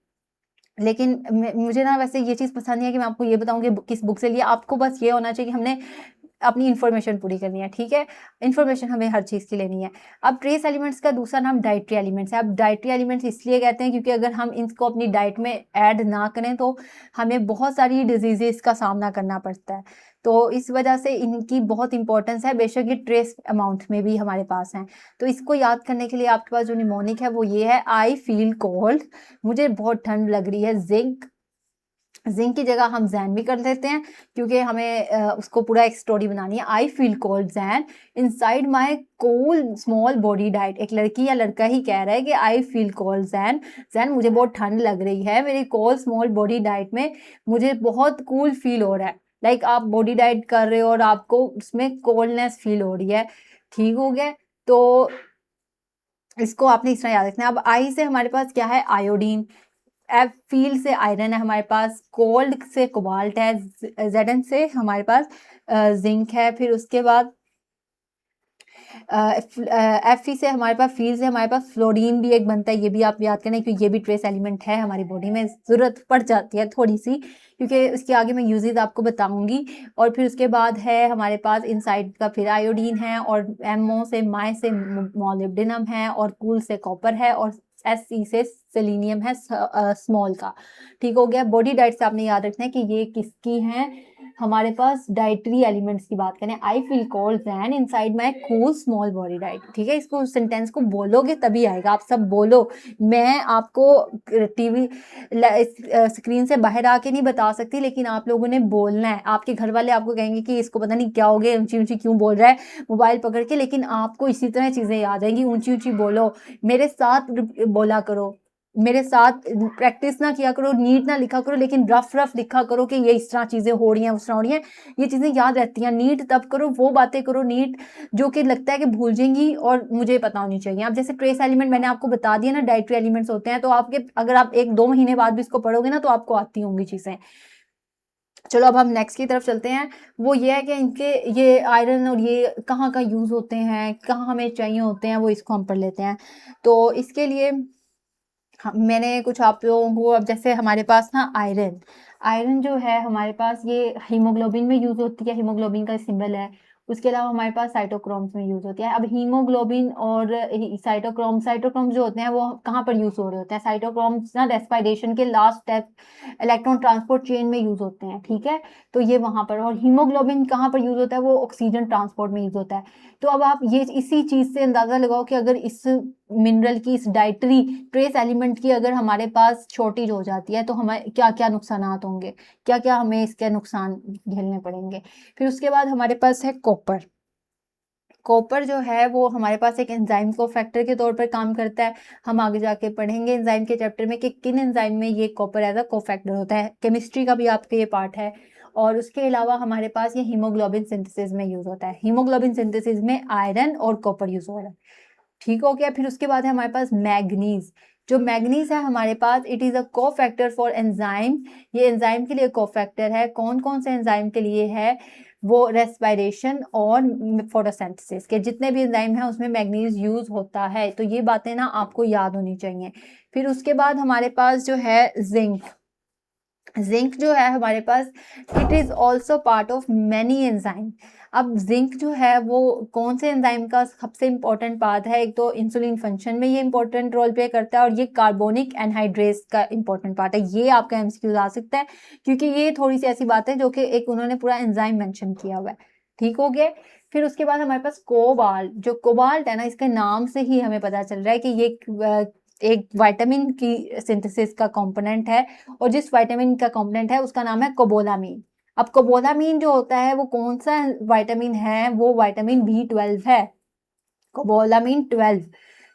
लेकिन मुझे ना वैसे ये चीज़ पसंद नहीं है कि मैं आपको ये बताऊं कि किस बुक से लिया। आपको बस ये होना चाहिए कि हमने अपनी इन्फॉर्मेशन पूरी करनी है। ठीक है, इन्फॉर्मेशन हमें हर चीज़ की लेनी है। अब ट्रेस एलिमेंट्स का दूसरा नाम डाइटरी एलिमेंट्स है। अब डाइटरी एलिमेंट्स इसलिए कहते हैं क्योंकि अगर हम इनको अपनी डाइट में ऐड ना करें तो हमें बहुत सारी डिजीजेस का सामना करना पड़ता है। तो इस वजह से इनकी बहुत इंपॉर्टेंस है, बेशक ये ट्रेस अमाउंट में भी हमारे पास हैं। तो इसको याद करने के लिए आपके पास जो निमोनिक है वो ये है, आई फील कोल्ड, मुझे बहुत ठंड लग रही है। जिंक की जगह हम जैन भी कर लेते हैं क्योंकि हमें उसको पूरा एक स्टोरी बनानी है। I feel cold Jain inside my cold small body diet. एक लड़की या लड़का ही कह रहा है कि I feel cold Jain, Jain मुझे बहुत ठंड लग रही है मेरी कोल्ड स्मॉल बॉडी डाइट में, मुझे बहुत कूल फील हो रहा है। लाइक आप बॉडी डाइट कर रहे हो और आपको उसमें कोल्डनेस फील हो रही है। ठीक हो गया, तो इसको आपने इस तरह याद रखना है। अब आई से हमारे पास क्या है, आयोडीन। एफ फील से आयरन है हमारे पास। कोल्ड से कोबाल्ट है। जेडन से हमारे पास जिंक है। फिर उसके बाद एफ से हमारे पास, फील से हमारे पास फ्लोरीन भी एक बनता है, ये भी आप याद करें क्योंकि ये भी ट्रेस एलिमेंट है, हमारी बॉडी में ज़रूरत पड़ जाती है थोड़ी सी, क्योंकि उसके आगे मैं यूजेस आपको बताऊंगी। और फिर उसके बाद है हमारे पास इनसाइड का फिर आयोडीन है, और एमओ से माय से मोलिब्डेनम है, और कूल से कॉपर है, और एससी से सेलेनियम है स्मॉल का। ठीक हो गया। बॉडी डाइट से आपने याद रखना है कि ये किसकी हैं, हमारे पास डाइटरी एलिमेंट्स की बात करें। I feel cold Jain inside my cool small body diet. ठीक है, इसको सेंटेंस को बोलोगे तभी आएगा, आप सब बोलो। मैं आपको टीवी स्क्रीन से बाहर आके नहीं बता सकती, लेकिन आप लोगों ने बोलना है। आपके घर वाले आपको कहेंगे कि इसको पता नहीं क्या हो गया, ऊंची ऊंची क्यों बोल रहा है मोबाइल पकड़ के, लेकिन आपको इसी तरह चीजें याद आएंगी। ऊंची ऊंची बोलो, मेरे साथ बोला करो, मेरे साथ प्रैक्टिस ना किया करो, नीट ना लिखा करो, लेकिन रफ रफ लिखा करो कि ये इस तरह चीजें हो रही हैं, उस तरह हो रही हैं, ये चीजें याद रहती हैं। नीट तब करो, वो बातें करो नीट जो कि लगता है कि भूल जाएंगी और मुझे पता होनी चाहिए। अब जैसे ट्रेस एलिमेंट मैंने आपको बता दिया ना, डाइटरी एलिमेंट्स होते हैं, तो आपके अगर आप 1-2 महीने बाद भी इसको पढ़ोगे ना तो आपको आती होंगी चीजें। चलो अब हम नेक्स्ट की तरफ चलते हैं। वो ये है कि इनके ये आयरन और ये कहाँ का यूज होते हैं, कहाँ हमें चाहिए होते हैं, वो इसको हम पढ़ लेते हैं। तो इसके लिए मैंने कुछ आप लोगों को, अब जैसे हमारे पास ना आयरन, आयरन जो है हमारे पास ये हीमोग्लोबिन में यूज होती है, हीमोग्लोबिन का सिंबल है। उसके अलावा हमारे पास साइटोक्रोम्स में यूज होती है। अब हीमोग्लोबिन और साइटोक्रोम जो होते हैं वो कहाँ पर यूज हो रहे होते हैं, साइटोक्रोम्स ना रेस्पिरेशन के last step electron transport chain में यूज होते हैं। ठीक है, तो ये वहां पर। और हीमोग्लोबिन कहाँ पर यूज होता है, वो ऑक्सीजन ट्रांसपोर्ट में यूज होता है। तो अब आप ये इसी चीज से अंदाजा लगाओ कि अगर इस मिनरल की, इस डाइटरी ट्रेस एलिमेंट की अगर हमारे पास शॉर्टेज हो जाती है तो हमें क्या क्या नुकसान होंगे, क्या क्या हमें इसके नुकसान झेलने पड़ेंगे। फिर उसके बाद हमारे पास है कॉपर। कॉपर जो है वो हमारे पास एक एंजाइम को फैक्टर के तौर पर काम करता है। हम आगे जाके पढ़ेंगे एंजाइम के चैप्टर में कि किन एंजाइम में ये कॉपर एज अ कोफैक्टर होता है। केमिस्ट्री का भी आपके ये पार्ट है। और उसके अलावा हमारे पास ये हीमोग्लोबिन सिंथेसिस में यूज होता है। हीमोग्लोबिन सिंथेसिस में आयरन और कॉपर यूज हो रहा है। ठीक हो गया। फिर उसके बाद है हमारे पास मैग्नीज। जो मैग्नीज है हमारे पास, it is a cofactor for enzyme. ये एंजाइम के लिए कोफैक्टर है। कौन कौन से एंजाइम के लिए है? वो रेस्पिरेशन और फोटोसिंथेसिस के जितने भी एंजाइम हैं उसमें मैग्नीज यूज होता है। तो ये बातें ना आपको याद होनी चाहिए। फिर उसके बाद हमारे पास जो है जिंक। जिंक जो है हमारे पास, it is also part of many enzyme. अब जिंक जो है वो कौन से एंजाइम का सबसे इंपॉर्टेंट पार्ट है? एक तो इंसुलिन फंक्शन में ये इंपॉर्टेंट रोल प्ले करता है, और ये कार्बोनिक एनहाइड्रेस का इंपॉर्टेंट पार्ट है। ये आपका एमसीक्यू आ सकता है, क्योंकि ये थोड़ी सी ऐसी बात है जो कि एक उन्होंने पूरा एंजाइम मेंशन किया हुआ है। ठीक हो गया। फिर उसके बाद हमारे पास कोबाल्ट। जो कोबाल्ट है ना, इसके नाम से ही हमें पता चल रहा है कि ये एक विटामिन की सिंथेसिस का कंपोनेंट है, और जिस विटामिन का कंपोनेंट है उसका नाम है कोबोलामीन। अब कोबोलामीन जो होता है वो कौन सा विटामिन है? वो विटामिन B12 है, कोबोलामीन 12।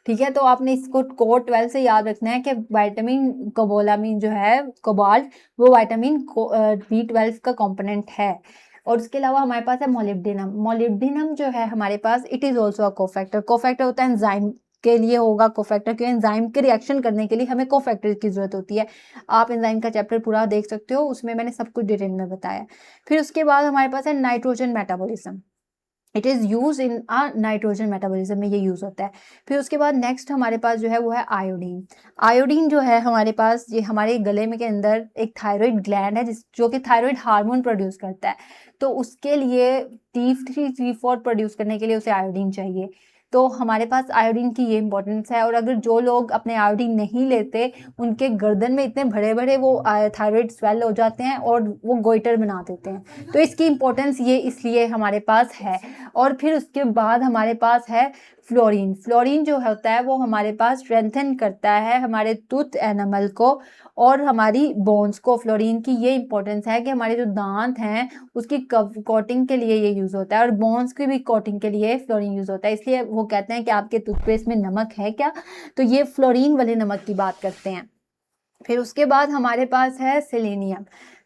ठीक है, तो आपने इसको कोड 12 से याद रखना है कि विटामिन कोबोलामीन जो है कोबाल्ट, वो विटामिन B12 का कंपोनेंट है। और उसके अलावा हमारे पास है मोलिब्डेनम। मोलिब्डेनम जो है हमारे पास, it is also a cofactor. Cofactor होता है एंजाइम के लिए होगा कोफैक्टर, क्योंकि एंजाइम के रिएक्शन करने के लिए हमें कोफैक्टर की जरूरत होती है। आप एंजाइम का चैप्टर पूरा देख सकते हो, उसमें मैंने सब कुछ डिटेल में बताया। फिर उसके बाद हमारे पास है nitrogen metabolism. It is use in uh nitrogen metabolism में ये यूज होता है। फिर उसके बाद नेक्स्ट हमारे पास जो है वो है आयोडीन। आयोडीन जो है हमारे पास, ये हमारे गले में के अंदर एक थायराइड ग्लैंड है जो कि थायराइड हार्मोन प्रोड्यूस करता है। तो उसके लिए T3 T4 प्रोड्यूस करने के लिए उसे आयोडीन चाहिए। तो हमारे पास आयोडीन की ये इंपॉर्टेंस है। और अगर जो लोग अपने आयोडीन नहीं लेते, उनके गर्दन में इतने बड़े बड़े वो थायराइड स्वेल हो जाते हैं और वो गोइटर बना देते हैं। तो इसकी इंपॉर्टेंस ये इसलिए हमारे पास है। और फिर उसके बाद हमारे पास है फ्लोरीन। फ्लोरीन जो होता है वो हमारे पास स्ट्रेंथन करता है हमारे टूथ एनिमल को और हमारी बोन्स को। फ्लोरीन की ये इंपॉर्टेंस है कि हमारे जो दांत हैं उसकी कोटिंग के लिए ये यूज होता है, और बोन्स की भी कोटिंग के लिए फ्लोरीन यूज होता है। इसलिए वो कहते हैं कि आपके टूथपेस्ट में नमक है क्या, तो ये फ्लोरीन वाले नमक की बात करते हैं। फिर उसके बाद हमारे पास है सेलेनियम।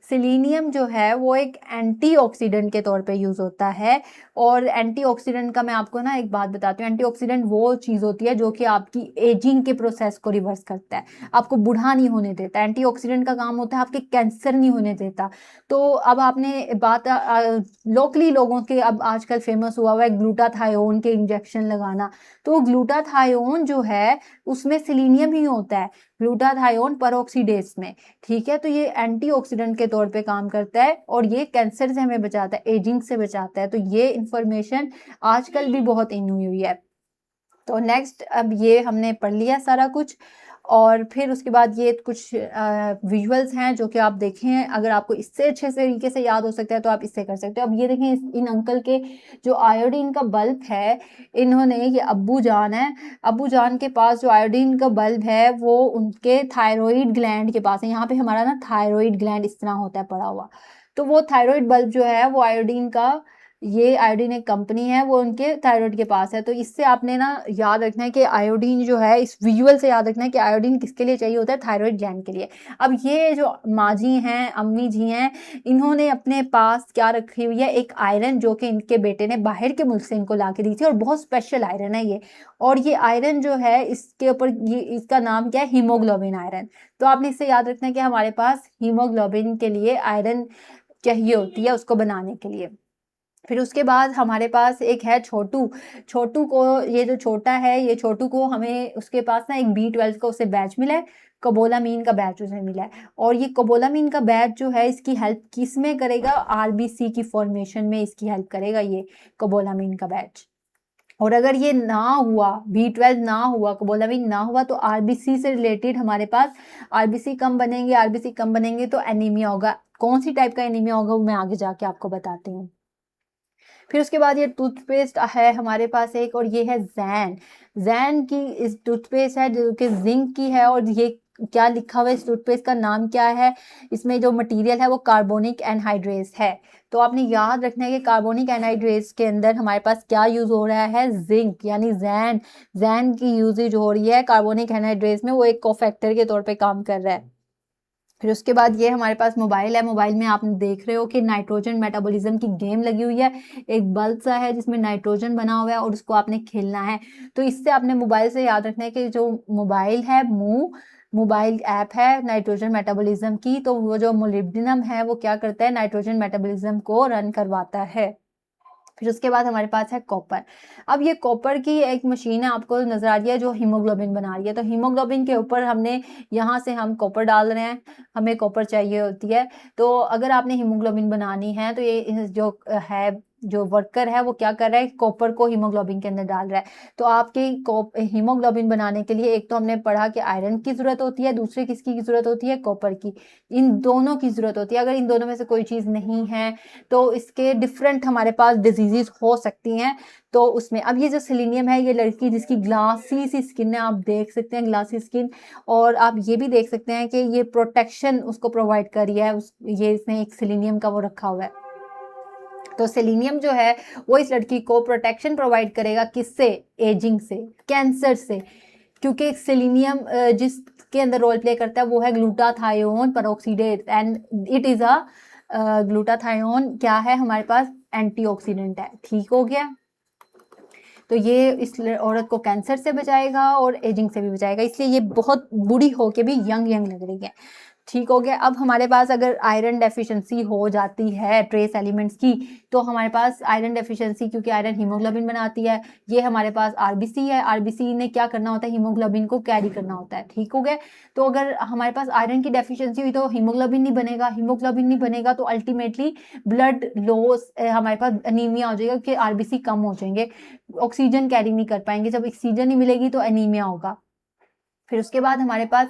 सेलेनियम जो है वो एक एंटीऑक्सीडेंट के तौर पे यूज होता है। और एंटीऑक्सीडेंट का मैं आपको ना एक बात बताती हूँ। एंटीऑक्सीडेंट वो चीज होती है जो कि आपकी एजिंग के प्रोसेस को रिवर्स करता है, आपको बूढ़ा नहीं होने देता। एंटीऑक्सीडेंट का काम होता है आपके कैंसर नहीं होने देता। तो अब आपने बात लोकली लोगों के अब आजकल फेमस हुआ है ग्लूटाथायोन के इंजेक्शन लगाना। तो ग्लूटाथायोन जो है उसमें सेलेनियम ही होता है, ग्लूटाथायोन परऑक्सीडेज में। ठीक है, तो ये एंटीऑक्सीडेंट के तौर पे काम करता है और ये कैंसर से हमें बचाता है, एजिंग से बचाता है। तो ये इंफॉर्मेशन आजकल भी बहुत इन हुई है। तो नेक्स्ट, अब ये हमने पढ़ लिया सारा कुछ। और फिर उसके बाद ये कुछ विजुअल्स हैं जो कि आप देखें। अगर आपको इससे अच्छे तरीके से याद हो सकता है तो आप इससे कर सकते हो। अब ये देखें, इन अंकल के जो आयोडीन का बल्ब है, इन्होंने, ये अब्बू जान है, अब्बू जान के पास जो आयोडीन का बल्ब है वो उनके थायराइड ग्लैंड के पास है। यहाँ पे हमारा ना थायराइड ग्लैंड इस तरह होता है पड़ा हुआ। तो वो थायराइड बल्ब जो है वो आयोडीन का, ये आयोडीन एक कंपनी है, वो उनके थायराइड के पास है। तो इससे आपने ना याद रखना है कि आयोडीन जो है, इस विजुअल से याद रखना है कि आयोडीन किसके लिए चाहिए होता है? थायराइड ग्लैंड के लिए। अब ये जो माँ जी हैं, अम्मी जी हैं, इन्होंने अपने पास क्या रखी हुई है? एक आयरन, जो कि इनके बेटे ने बाहर के मुल्क से इनको ला के दी थी, और बहुत स्पेशल आयरन है ये। और ये आयरन जो है, इसके ऊपर ये, इसका नाम क्या है? Haemoglobin iron. तो आपने इससे याद रखना है कि हमारे पास हीमोग्लोबिन के लिए आयरन चाहिए होती है उसको बनाने के लिए। फिर उसके बाद हमारे पास एक है छोटू। छोटू को, ये जो छोटा है, ये छोटू को हमें उसके पास ना एक B12 का उसे बैच मिला है, कोबोलामीन का बैच उसे मिला है। और ये कोबोलामीन का बैच जो है इसकी हेल्प किस में करेगा? आरबीसी की फॉर्मेशन में इसकी हेल्प करेगा ये कोबोलामीन का बैच। और अगर ये ना हुआ, B12 ना हुआ, कोबोलामीन ना हुआ, तो आरबीसी से रिलेटेड हमारे पास आरबीसी कम बनेंगे। आरबीसी कम बनेंगे तो एनीमिया होगा। कौन सी टाइप का एनीमिया होगा वो मैं आगे जाके आपको बताती हूँ। फिर उसके बाद ये टूथपेस्ट है हमारे पास एक, और ये है जैन। जैन की इस टूथपेस्ट है जो कि जिंक की है। और ये क्या लिखा हुआ है इस टूथपेस्ट का नाम क्या है? इसमें जो मटेरियल है वो कार्बोनिक एनहाइड्रेस है। तो आपने याद रखना है कि कार्बोनिक एनहाइड्रेस के अंदर हमारे पास क्या यूज हो रहा है? जिंक, यानी जैन। जैन की यूजेज हो रही है कार्बोनिक एनहाइड्रेस में, वो एक कोफैक्टर के तौर पे काम कर रहा है। फिर उसके बाद ये हमारे पास मोबाइल है। मोबाइल में आप देख रहे हो कि नाइट्रोजन मेटाबॉलिज्म की गेम लगी हुई है। एक बल्ब सा है जिसमें नाइट्रोजन बना हुआ है और उसको आपने खेलना है। तो इससे आपने मोबाइल से याद रखना है कि जो मोबाइल है मोबाइल ऐप है नाइट्रोजन मेटाबॉलिज्म की, तो वो जो मोलिब्डेनम है वो क्या करता है, नाइट्रोजन मेटाबॉलिज्म को रन करवाता है। फिर उसके बाद हमारे पास है कॉपर। अब ये कॉपर की एक मशीन है, आपको नजर आ रही है, जो हीमोग्लोबिन बना रही है। तो हीमोग्लोबिन के ऊपर हमने यहाँ से हम कॉपर डाल रहे हैं, हमें कॉपर चाहिए होती है। तो अगर आपने हीमोग्लोबिन बनानी है तो ये जो है, जो वर्कर है वो क्या कर रहा है, कॉपर को हीमोग्लोबिन के अंदर डाल रहा है। तो आपके हीमोग्लोबिन बनाने के लिए एक तो हमने पढ़ा कि आयरन की जरूरत होती है, दूसरी किसकी जरूरत होती है, कॉपर की। इन दोनों की जरूरत होती है। अगर इन दोनों में से कोई चीज नहीं है तो इसके डिफरेंट हमारे पास डिजीजेस हो सकती हैं। तो उसमें अब ये जो सेलेनियम है, ये लड़की जिसकी ग्लासी सी स्किन है, आप देख सकते हैं ग्लासी स्किन, और आप ये भी देख सकते हैं कि ये प्रोटेक्शन उसको प्रोवाइड कर रही है। ये इसने एक सेलेनियम का वो रखा हुआ है। तो सेलेनियम जो है वो इस लड़की को प्रोटेक्शन प्रोवाइड करेगा, किससे, एजिंग से, कैंसर से। क्योंकि सेलेनियम जिसके अंदर रोल प्ले करता है वो है glutathione peroxidase, and it is a glutathione क्या है हमारे पास, एंटीऑक्सीडेंट है। ठीक हो गया। तो ये इस औरत को कैंसर से बचाएगा और एजिंग से भी बचाएगा, इसलिए ये बहुत बूढ़ी होके भी यंग यंग लग रही है। ठीक हो गया। अब हमारे पास अगर आयरन डेफिशिएंसी हो जाती है ट्रेस एलिमेंट्स की, तो हमारे पास आयरन डेफिशिएंसी, क्योंकि आयरन हीमोग्लोबिन बनाती है, ये हमारे पास आरबीसी है। आरबीसी ने क्या करना होता है, हीमोग्लोबिन को कैरी करना होता है। ठीक हो गया। तो अगर हमारे पास आयरन की डेफिशिएंसी हुई तो हीमोग्लोबिन नहीं बनेगा, हीमोग्लोबिन नहीं बनेगा तो अल्टीमेटली ब्लड लॉस, हमारे पास एनीमिया हो जाएगा, क्योंकि आरबीसी कम हो जाएंगे, ऑक्सीजन कैरी नहीं कर पाएंगे। जब ऑक्सीजन नहीं मिलेगी तो एनीमिया होगा। फिर उसके बाद हमारे पास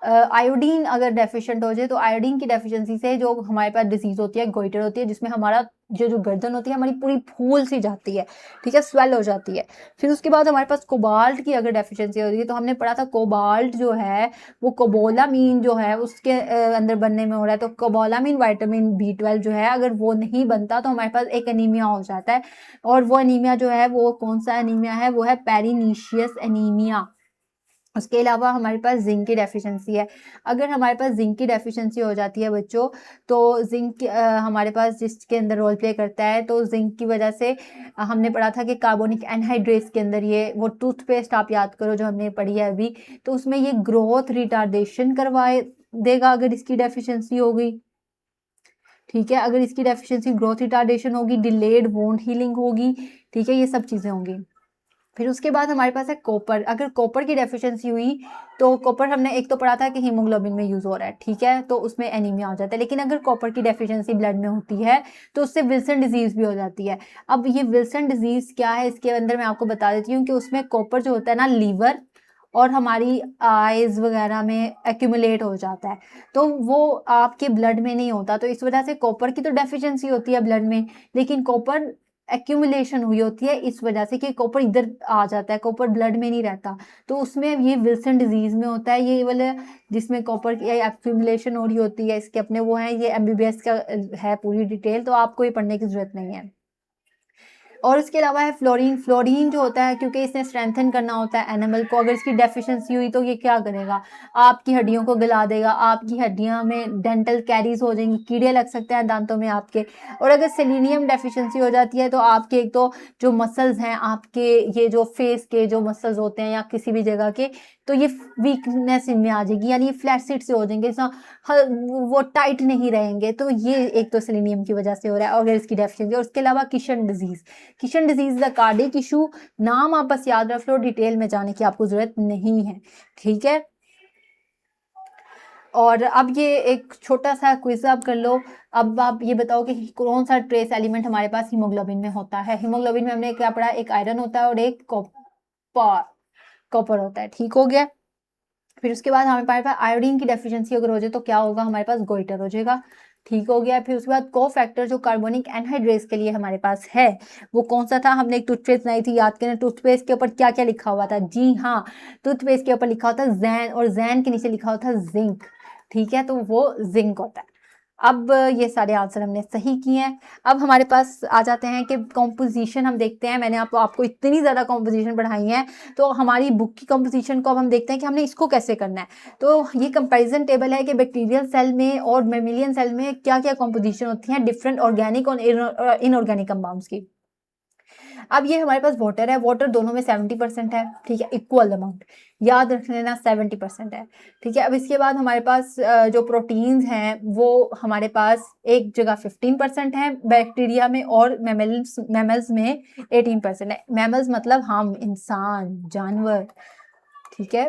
आयोडीन अगर डेफिशिएंट हो जाए, तो आयोडीन की डेफिशिएंसी से जो हमारे पास डिजीज होती है, गोइटर होती है, जिसमें हमारा जो गर्दन होती है हमारी पूरी फूल सी जाती है, ठीक है, स्वेल हो जाती है। फिर उसके बाद हमारे पास कोबाल्ट की अगर डेफिशिएंसी होती है, तो हमने पढ़ा था कोबाल्ट जो है वो कोबोलामीन जो है उसके अंदर बनने में हो रहा है। तो कोबोलामीन विटामिन B12 जो है, अगर वो नहीं बनता तो हमारे पास एक एनीमिया हो जाता है। और वो एनीमिया जो है वो कौन सा एनीमिया है, वो है पेरिनीशियस एनीमिया। उसके अलावा हमारे पास जिंक की डेफिशिएंसी है। अगर हमारे पास जिंक की डेफिशिएंसी हो जाती है बच्चों, तो जिंक हमारे पास जिसके अंदर रोल प्ले करता है, तो जिंक की वजह से हमने पढ़ा था कि कार्बोनिक एनहाइड्रेट्स के अंदर, ये वो टूथपेस्ट आप याद करो जो हमने पढ़ी है अभी, तो उसमें ये ग्रोथ रिटार्डेशन करवाए देगा अगर इसकी डेफिशिएंसी हो गई। ठीक है, अगर इसकी डेफिशिएंसी ग्रोथ रिटार्डेशन होगी, डिलेड वोंड हीलिंग होगी, ठीक है, ये सब चीजें होंगी। फिर उसके बाद हमारे पास है कॉपर। अगर कॉपर की डेफिशिएंसी हुई तो कॉपर हमने एक तो पढ़ा था कि हीमोग्लोबिन में यूज हो रहा है, ठीक है, तो उसमें एनीमिया हो जाता है। लेकिन अगर कॉपर की डेफिशिएंसी ब्लड में होती है तो उससे विल्सन डिजीज भी हो जाती है। अब ये विल्सन डिजीज क्या है, इसके अंदर मैं आपको बता देती हूँ कि उसमें कॉपर जो होता है ना, लीवर और हमारी आईज वगैरह में एक्यूमुलेट हो जाता है, तो वो आपके ब्लड में नहीं होता। तो इस वजह से कॉपर की तो डेफिशिएंसी होती है ब्लड में, लेकिन कॉपर एक्यूमुलेशन हुई होती है इस वजह से कि कॉपर इधर आ जाता है, कॉपर ब्लड में नहीं रहता। तो उसमें ये विल्सन डिजीज में होता है ये वाला, जिसमें कॉपर की एक्यूमुलेशन हो रही होती है। इसके अपने वो हैं, ये एमबीबीएस का है पूरी डिटेल, तो आपको ये पढ़ने की जरूरत नहीं है। और उसके अलावा है फ्लोरीन। फ्लोरीन जो होता है, क्योंकि इसने स्ट्रेंथन करना होता है एनिमल को, अगर इसकी डेफिशिएंसी हुई तो ये क्या करेगा, आपकी हड्डियों को गला देगा, आपकी हड्डियां में डेंटल कैरीज हो जाएंगी, कीड़े लग सकते हैं दांतों में आपके। और अगर सेलेनियम डेफिशिएंसी हो जाती है तो आपके एक तो जो मसल्स हैं आपके, ये जो फेस के जो मसल्स होते हैं या किसी भी जगह के, तो ये वीकनेस इनमें आ जाएगी, यानी ये फ्लैट से हो जाएंगे, वो टाइट नहीं रहेंगे। तो ये एक तो सेलेनियम की वजह से हो रहा है अगर इसकी डेफिशिएंसी। और उसके अलावा Kishan disease. Kishan disease the cardiac issue, नाम आप बस याद रख लो, डिटेल में जाने की आपको जरूरत नहीं है, ठीक है। और अब ये एक छोटा सा क्विज आप कर लो। अब आप ये बताओ कि कौन सा ट्रेस एलिमेंट हमारे पास हीमोग्लोबिन में होता है। हीमोग्लोबिन में हमने क्या पढ़ा, एक आयरन होता है और एक कॉपर होता है, ठीक हो गया। फिर उसके बाद हमारे पास आयोडीन की डेफिशिएंसी अगर हो जाए तो क्या होगा, हमारे पास गोइटर हो जाएगा, ठीक हो गया। फिर उसके बाद को फैक्टर जो कार्बोनिक एनहाइड्रेट्स के लिए हमारे पास है, वो कौन सा था, हमने एक टूथपेस्ट बनाई थी, याद करें टूथपेस्ट के ऊपर क्या क्या लिखा हुआ था, जी हाँ, टूथपेस्ट के ऊपर लिखा होता है जैन, और जैन के नीचे लिखा होता है जिंक, ठीक है, तो वो जिंक होता है। अब ये सारे आंसर हमने सही किए हैं। अब हमारे पास आ जाते हैं कि कॉम्पोजिशन हम देखते हैं। मैंने आपको इतनी ज़्यादा कॉम्पोजिशन पढ़ाई है, तो हमारी बुक की कॉम्पोजिशन को अब हम देखते हैं कि हमने इसको कैसे करना है। तो ये कंपैरिजन टेबल है कि बैक्टीरियल सेल में और मैमेलियन सेल में क्या क्या कॉम्पोजिशन होती है डिफरेंट ऑर्गेनिक और इनऑर्गेनिक कंपाउंड्स की। अब ये हमारे पास वाटर है, वाटर दोनों में 70% है, ठीक है, इक्वल अमाउंट, याद रख लेना 70% है, ठीक है। अब इसके बाद हमारे पास जो प्रोटीन्स हैं वो हमारे पास एक जगह 15% है बैक्टीरिया में, और मैमल्स में 18% है। मैमल्स मतलब हम इंसान, जानवर, ठीक है।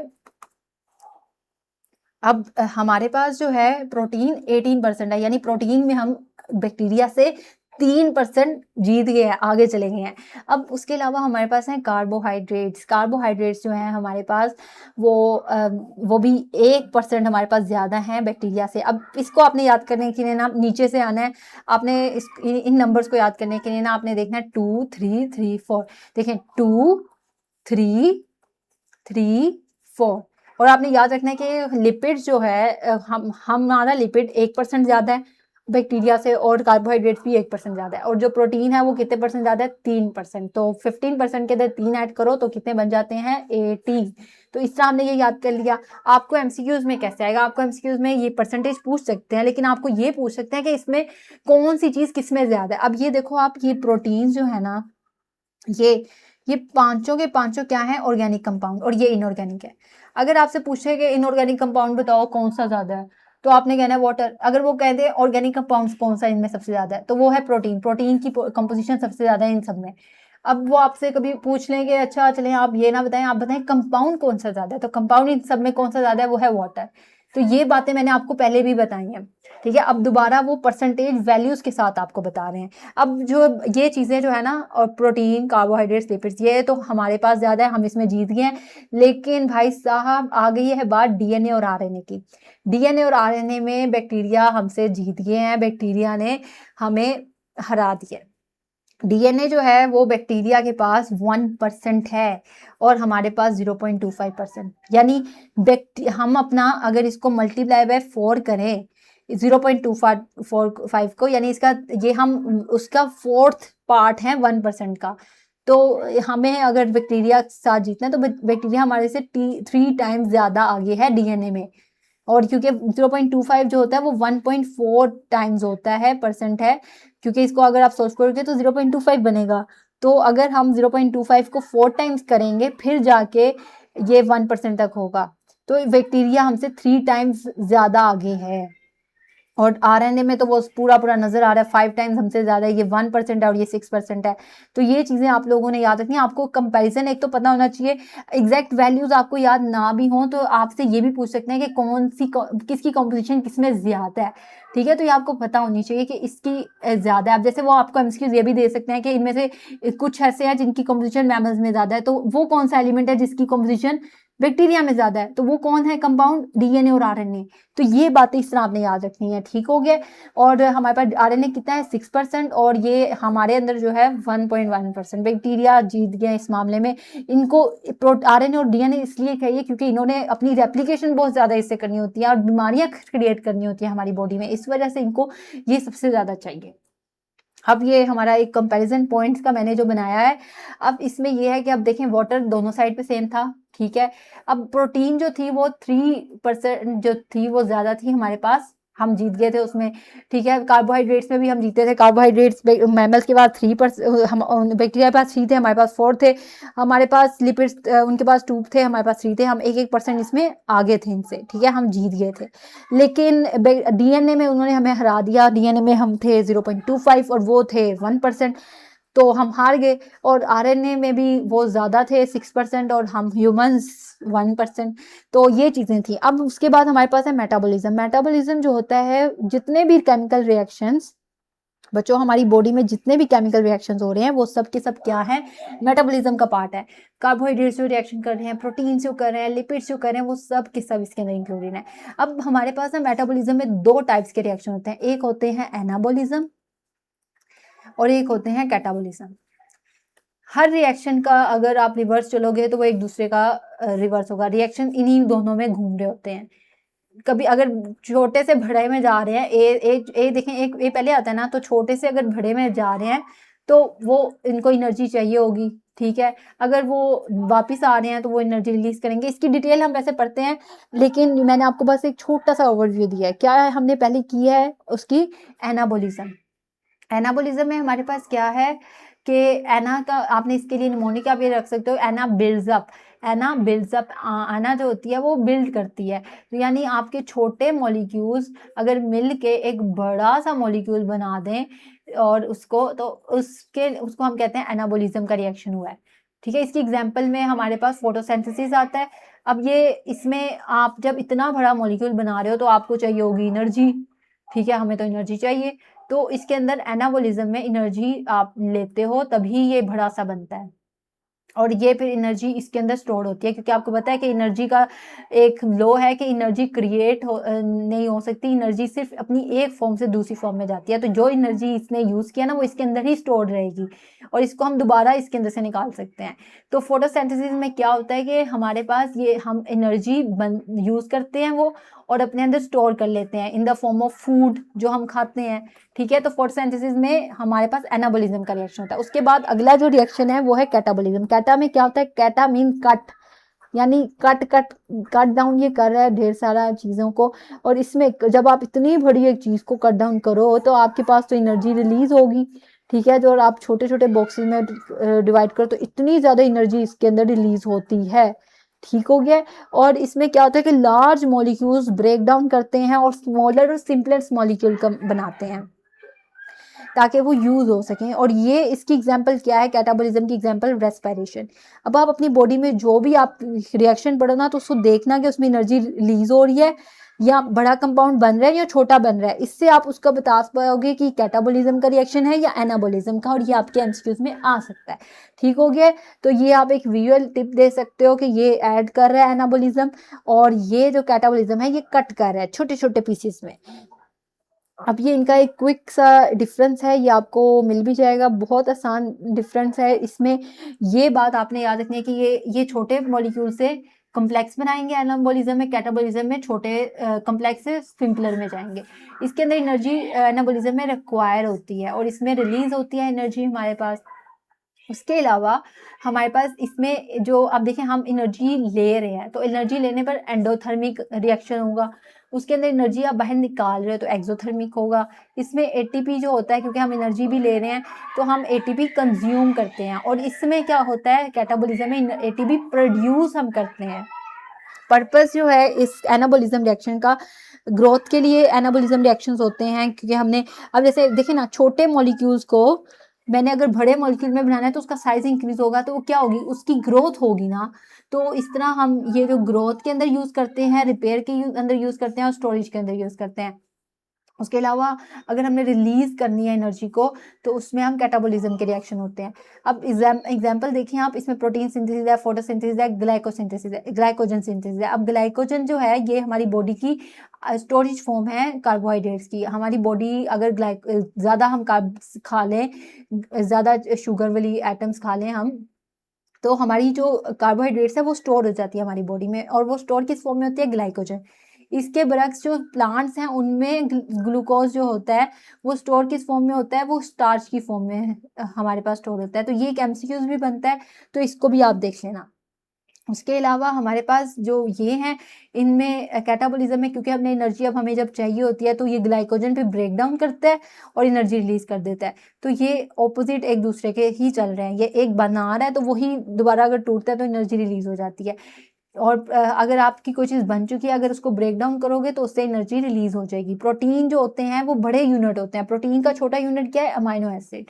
अब हमारे पास जो है प्रोटीन 18% है, यानी प्रोटीन में हम बैक्टीरिया से 3% जीत गए हैं, आगे चले गए हैं। अब उसके अलावा हमारे पास हैं कार्बोहाइड्रेट्स। कार्बोहाइड्रेट्स जो हैं हमारे पास वो भी 1% हमारे पास ज़्यादा हैं बैक्टीरिया से। अब इसको आपने याद करने के लिए ना नीचे से आना है, आपने इन नंबर्स को याद करने के लिए ना आपने देखना है 2 3 3 4। देखें 2 3 3 4, और आपने याद रखना है कि लिपिड जो है हमारा लिपिड 1% ज़्यादा है बैक्टीरिया से, और कार्बोहाइड्रेट्स भी 1% ज़्यादा है, और जो प्रोटीन है वो कितने परसेंट ज़्यादा है, 3%। तो 15% के अंदर 3 ऐड करो तो कितने बन जाते हैं, 18। तो इस तरह हमने ये याद कर लिया। आपको एमसीक्यूज में कैसे आएगा, आपको एमसीक्यूज में ये परसेंटेज पूछ सकते हैं, लेकिन आपको ये पूछ सकते हैं कि इसमें कौन सी चीज़ किस में ज़्यादा है। अब ये देखो आप, ये प्रोटीन जो है ना, ये पांचों के पांचों क्या है, ऑर्गेनिक कंपाउंड, और ये इनऑर्गेनिक है। अगर आपसे पूछे कि इनऑर्गेनिक कंपाउंड बताओ कौन सा ज्यादा है, तो आपने कहना है वाटर। अगर वो कह दे ऑर्गेनिक कंपाउंड्स कौन सा इनमें सबसे ज्यादा है, तो वो है प्रोटीन। प्रोटीन की कंपोजिशन सबसे ज्यादा है इन सब में। अब वो आपसे कभी पूछ लेंगे, अच्छा चलें आप ये ना बताएं, आप बताएं कंपाउंड कौन सा ज्यादा है, तो कंपाउंड इन सब में कौन सा ज्यादा है, वो है वाटर। तो ये बातें मैंने आपको पहले भी बताई हैं, ठीक है। अब दोबारा वो परसेंटेज वैल्यूज के साथ आपको बता रहे हैं। अब जो ये चीज़ें जो है ना, और प्रोटीन, कार्बोहाइड्रेट्स, लिपिड्स, ये तो हमारे पास ज़्यादा है, हम इसमें जीत गए हैं। लेकिन भाई साहब आ गई है बात डीएनए और आरएनए की। डीएनए और आरएनए में बैक्टीरिया हमसे जीत गए हैं, बैक्टीरिया ने हमें हरा दिया। डीएनए जो है वो बैक्टीरिया के पास 1% है, और हमारे पास 0.25%। यानी हम अपना अगर इसको मल्टीप्लाई बाय 4 करें 0.245 को, यानी इसका ये हम उसका 4th पार्ट है 1% का। तो हमें अगर बैक्टीरिया के साथ जीतना है, तो बैक्टीरिया हमारे से 3 टाइम्स ज़्यादा आगे है डीएनए में। और क्योंकि 0.25 जो होता है वो 1.4 टाइम्स होता है, परसेंट है, क्योंकि इसको अगर आप सोल्व करोगे तो 0.25 बनेगा। तो अगर हम 0.25 को 4 टाइम्स करेंगे फिर जाके ये 1% तक होगा। तो बैक्टीरिया हमसे 3 टाइम्स ज़्यादा आगे है। और आरएनए में तो वो पूरा पूरा नजर आ रहा है, 5 टाइम्स हमसे ज्यादा है, ये 1% है और ये 6% है। तो ये चीजें आप लोगों ने याद रखनी है। आपको कंपैरिजन एक तो पता होना चाहिए, एग्जैक्ट वैल्यूज आपको याद ना भी हो तो आपसे ये भी पूछ सकते हैं कि कौन सी किसकी कॉम्पोजिशन किसमें ज्यादा है, ठीक है। तो ये आपको पता होनी चाहिए कि इसकी ज्यादा है। अब जैसे वो आपको एमसीक्यूज ये भी दे सकते हैं कि इनमें से कुछ ऐसे हैं जिनकी कॉम्पोजिशन मैमल्स में ज्यादा है, तो वो कौन सा एलिमेंट है जिसकी कॉम्पोजिशन बैक्टीरिया में ज्यादा है, तो वो कौन है कंपाउंड, डीएनए और आरएनए। तो ये बातें इस तरह आपने याद रखनी है, ठीक हो गया। और हमारे पास आरएनए कितना है, 6%, और ये हमारे अंदर जो है 1.1%। बैक्टीरिया जीत गया इस मामले में। इनको आरएनए और डीएनए इसलिए कहिए क्योंकि इन्होंने अपनी रेप्लिकेशन बहुत ज्यादा इससे करनी होती है और बीमारियां क्रिएट करनी होती है हमारी बॉडी में, इस वजह से इनको ये सबसे ज्यादा चाहिए। अब ये हमारा एक कंपैरिजन पॉइंट्स का मैंने जो बनाया है। अब इसमें ये है कि अब देखें वाटर दोनों साइड पे सेम था, ठीक है। अब प्रोटीन जो थी वो 3% जो थी वो ज्यादा थी हमारे पास, हम जीत गए थे उसमें, ठीक है। कार्बोहाइड्रेट्स में भी हम जीते थे। कार्बोहाइड्रेट्स मैमल्स के पास 3%, हम बैक्टीरिया के पास 3 थे, हमारे पास 4 थे। हमारे पास लिपिड्स उनके पास 2 थे, हमारे पास 3 थे। हम 1% इसमें आगे थे इनसे, ठीक है, हम जीत गए थे। लेकिन डीएनए में उन्होंने हमें हरा दिया। डीएनए में हम थे 0.25 और वो थे 1%, तो हम हार गए। और आरएनए में भी वो ज़्यादा थे 6% और हम ह्यूमंस 1%। तो ये चीज़ें थी। अब उसके बाद हमारे पास है मेटाबॉलिज्म। मेटाबॉलिज्म जो होता है, जितने भी केमिकल रिएक्शंस बच्चों हमारी बॉडी में जितने भी केमिकल रिएक्शंस हो रहे हैं वो सब के सब क्या है, मेटाबॉलिज्म का पार्ट है। कार्बोहाइड्रेट से रिएक्शन कर रहे हैं, प्रोटीन से कर रहे हैं, लिपिड से कर रहे हैं, वो सब के सब इसके अंदर इंक्लूडेड है। अब हमारे पास ना मेटाबॉलिज्म में 2 टाइप्स के रिएक्शन होते हैं, एक होते हैं एनाबॉलिज्म और एक होते हैं कैटाबॉलिज्म। हर रिएक्शन का अगर आप रिवर्स चलोगे तो वो एक दूसरे का रिवर्स होगा, रिएक्शन इन्हीं दोनों में घूम रहे होते हैं। कभी अगर छोटे से बड़े में जा रहे हैं, ए देखें, एक ए पहले आता है ना, तो छोटे से अगर बड़े में जा रहे हैं तो वो इनको एनर्जी चाहिए होगी, ठीक है। अगर वो वापस आ रहे हैं तो वो एनर्जी रिलीज करेंगे। इसकी डिटेल हम वैसे पढ़ते हैं, लेकिन मैंने आपको बस एक छोटा सा ओवरव्यू दिया है। क्या है हमने पहले किया है उसकी, एनाबोलिज्म। एनाबोलिज्म में हमारे पास क्या है कि एना का आपने इसके लिए निमोनिक आप ये रख सकते हो, एना बिल्ड्स अप। एना बिल्ड्स अप, एना जो होती है वो बिल्ड करती है, तो यानी आपके छोटे मॉलिक्यूल्स अगर मिल के एक बड़ा सा मॉलिक्यूल बना दें और उसको, तो उसको हम कहते हैं एनाबोलिज्म का रिएक्शन हुआ है, ठीक है। इसकी एग्जांपल में हमारे पास फोटोसिंथेसिस आता है। अब ये इसमें आप जब इतना बड़ा मॉलिक्यूल बना रहे हो तो आपको चाहिए होगी एनर्जी, ठीक है, हमें तो एनर्जी चाहिए। तो इसके अंदर एनाबोलिज्म में एनर्जी आप लेते हो तभी ये बड़ा सा बनता है, और ये फिर एनर्जी इसके अंदर स्टोर होती है, क्योंकि आपको पता है कि एनर्जी का एक लॉ है कि एनर्जी क्रिएट नहीं हो सकती, एनर्जी सिर्फ अपनी एक फॉर्म से दूसरी फॉर्म में जाती है। तो जो एनर्जी इसने यूज़ किया ना वो इसके अंदर ही स्टोर रहेगी, और इसको हम दोबारा इसके अंदर से निकाल सकते हैं। तो फोटोसिंथेसिस में क्या होता है कि हमारे पास ये हम एनर्जी यूज़ करते हैं वो, और अपने अंदर स्टोर कर लेते हैं in the form of food जो हम खाते हैं, ठीक है। तो फोटोसिंथेसिस में हमारे पास एनाबोलिज्म का रिएक्शन होता है। उसके बाद अगला जो रिएक्शन है वो है कैटाबोलिज्म। कैटा में क्या होता है, कैटा मीन कट, यानी कट कट कट डाउन ये कर रहा है ढेर सारा चीज़ों को। और इसमें जब आप इतनी बड़ी एक चीज़ को कट डाउन करो तो आपके पास तो एनर्जी रिलीज होगी, ठीक है। जो और आप छोटे छोटे बॉक्सेस में डिवाइड करो तो इतनी ज़्यादा एनर्जी इसके अंदर रिलीज होती है, ठीक हो गया। और इसमें क्या होता है कि लार्ज मॉलिक्यूल्स ब्रेक डाउन करते हैं और स्मॉलर और सिंपलेस्ट मॉलिक्यूल बनाते हैं ताकि वो यूज हो सकें। और ये इसकी एग्जांपल क्या है, कैटाबोलिज्म की एग्जांपल रेस्पिरेशन। अब आप अपनी बॉडी में जो भी आप रिएक्शन पढ़ो ना तो उसको देखना कि उसमें एनर्जी रिलीज हो रही है या बड़ा कंपाउंड बन रहा है या छोटा बन रहा है, इससे आप उसका बता पाओगे कि कैटाबोलिज्म का रिएक्शन है या एनाबोलिज्म का, और ये आपके एमसीक्यूज में आ सकता है, ठीक हो गया। तो ये आप एक विजुअल टिप दे सकते हो कि ये ऐड कर रहा है एनाबोलिज्म, और ये जो कैटाबोलिज्म है ये कट कर रहा है छोटे छोटे पीसेस में। अब ये इनका एक क्विक सा डिफरेंस है, ये आपको मिल भी जाएगा, बहुत आसान डिफरेंस है इसमें। ये बात आपने याद रखनी है कि ये छोटे मॉलिक्यूल से कॉम्प्लेक्स बनाएंगे एनाबोलिज्म में, कैटाबोलिज्म में छोटे कॉम्प्लेक्स से सिंपलर में जाएंगे। इसके अंदर एनर्जी एनाबोलिज्म में रिक्वायर होती है और इसमें रिलीज होती है एनर्जी हमारे पास। उसके अलावा हमारे पास इसमें जो अब देखें हम एनर्जी ले रहे हैं, तो एनर्जी लेने पर एंडोथर्मिक रिएक्शन होगा, उसके अंदर एनर्जी आप बाहर निकाल रहे हो तो एक्सोथर्मिक होगा। इसमें एटीपी जो होता है, क्योंकि हम एनर्जी भी ले रहे हैं तो हम एटीपी कंज्यूम करते हैं, और इसमें क्या होता है कैटाबोलिज्म में एटीपी प्रोड्यूस हम करते हैं। पर्पस जो है इस एनाबोलिज्म रिएक्शन का, ग्रोथ के लिए एनाबोलिज्म रिएक्शंस होते हैं, क्योंकि हमने अब जैसे देखे ना छोटे मॉलिक्यूल्स को मैंने अगर बड़े मॉलिक्यूल में बनाना है तो उसका साइज इंक्रीज होगा, तो वो क्या होगी, उसकी ग्रोथ होगी ना। तो इस तरह हम ये जो ग्रोथ के अंदर यूज करते हैं, रिपेयर के अंदर यूज करते हैं और स्टोरेज के अंदर यूज करते हैं। उसके अलावा अगर हमने रिलीज करनी है एनर्जी को तो उसमें हम कैटाबोलिज्म के रिएक्शन होते हैं। अब एग्जाम्पल देखिए आप, इसमें प्रोटीन सिंथेसिस है, फोटोसिंथेसिस है, ग्लाइकोसिंथेसिस है, ग्लाइकोजन सिंथेसिस है। अब ग्लाइकोजन जो है ये हमारी बॉडी की स्टोरेज फॉर्म है कार्बोहाइड्रेट्स की। हमारी बॉडी अगर ज़्यादा हम कार्ब्स खा लें, ज़्यादा शुगर वाली आइटम्स खा लें हम, तो हमारी जो कार्बोहाइड्रेट्स है वो स्टोर हो जाती है हमारी बॉडी में, और वो स्टोर किस फॉर्म में होती है, ग्लाइकोजन। इसके बरक्स जो प्लांट्स हैं उनमें ग्लूकोज जो होता है वो स्टोर किस फॉर्म में होता है, वो स्टार्च की फॉर्म में हमारे पास स्टोर होता है। तो ये एक एमसीक्यूज भी बनता है, तो इसको भी आप देख लेना। उसके अलावा हमारे पास जो ये हैं, इनमें कैटाबोलिज्म में क्योंकि हमने एनर्जी अब हमें जब चाहिए होती है तो ये ग्लाइकोजन पे ब्रेक डाउन करता है और एनर्जी रिलीज कर देता है। तो ये ऑपोजिट एक दूसरे के ही चल रहे हैं, ये एक बना रहा है तो वही दोबारा अगर टूटता है तो एनर्जी रिलीज हो जाती है। और अगर आपकी कोई चीज़ बन चुकी है, अगर उसको ब्रेक डाउन करोगे तो उससे एनर्जी रिलीज हो जाएगी। प्रोटीन जो होते हैं वो बड़े यूनिट होते हैं, प्रोटीन का छोटा यूनिट क्या है, अमाइनो एसिड।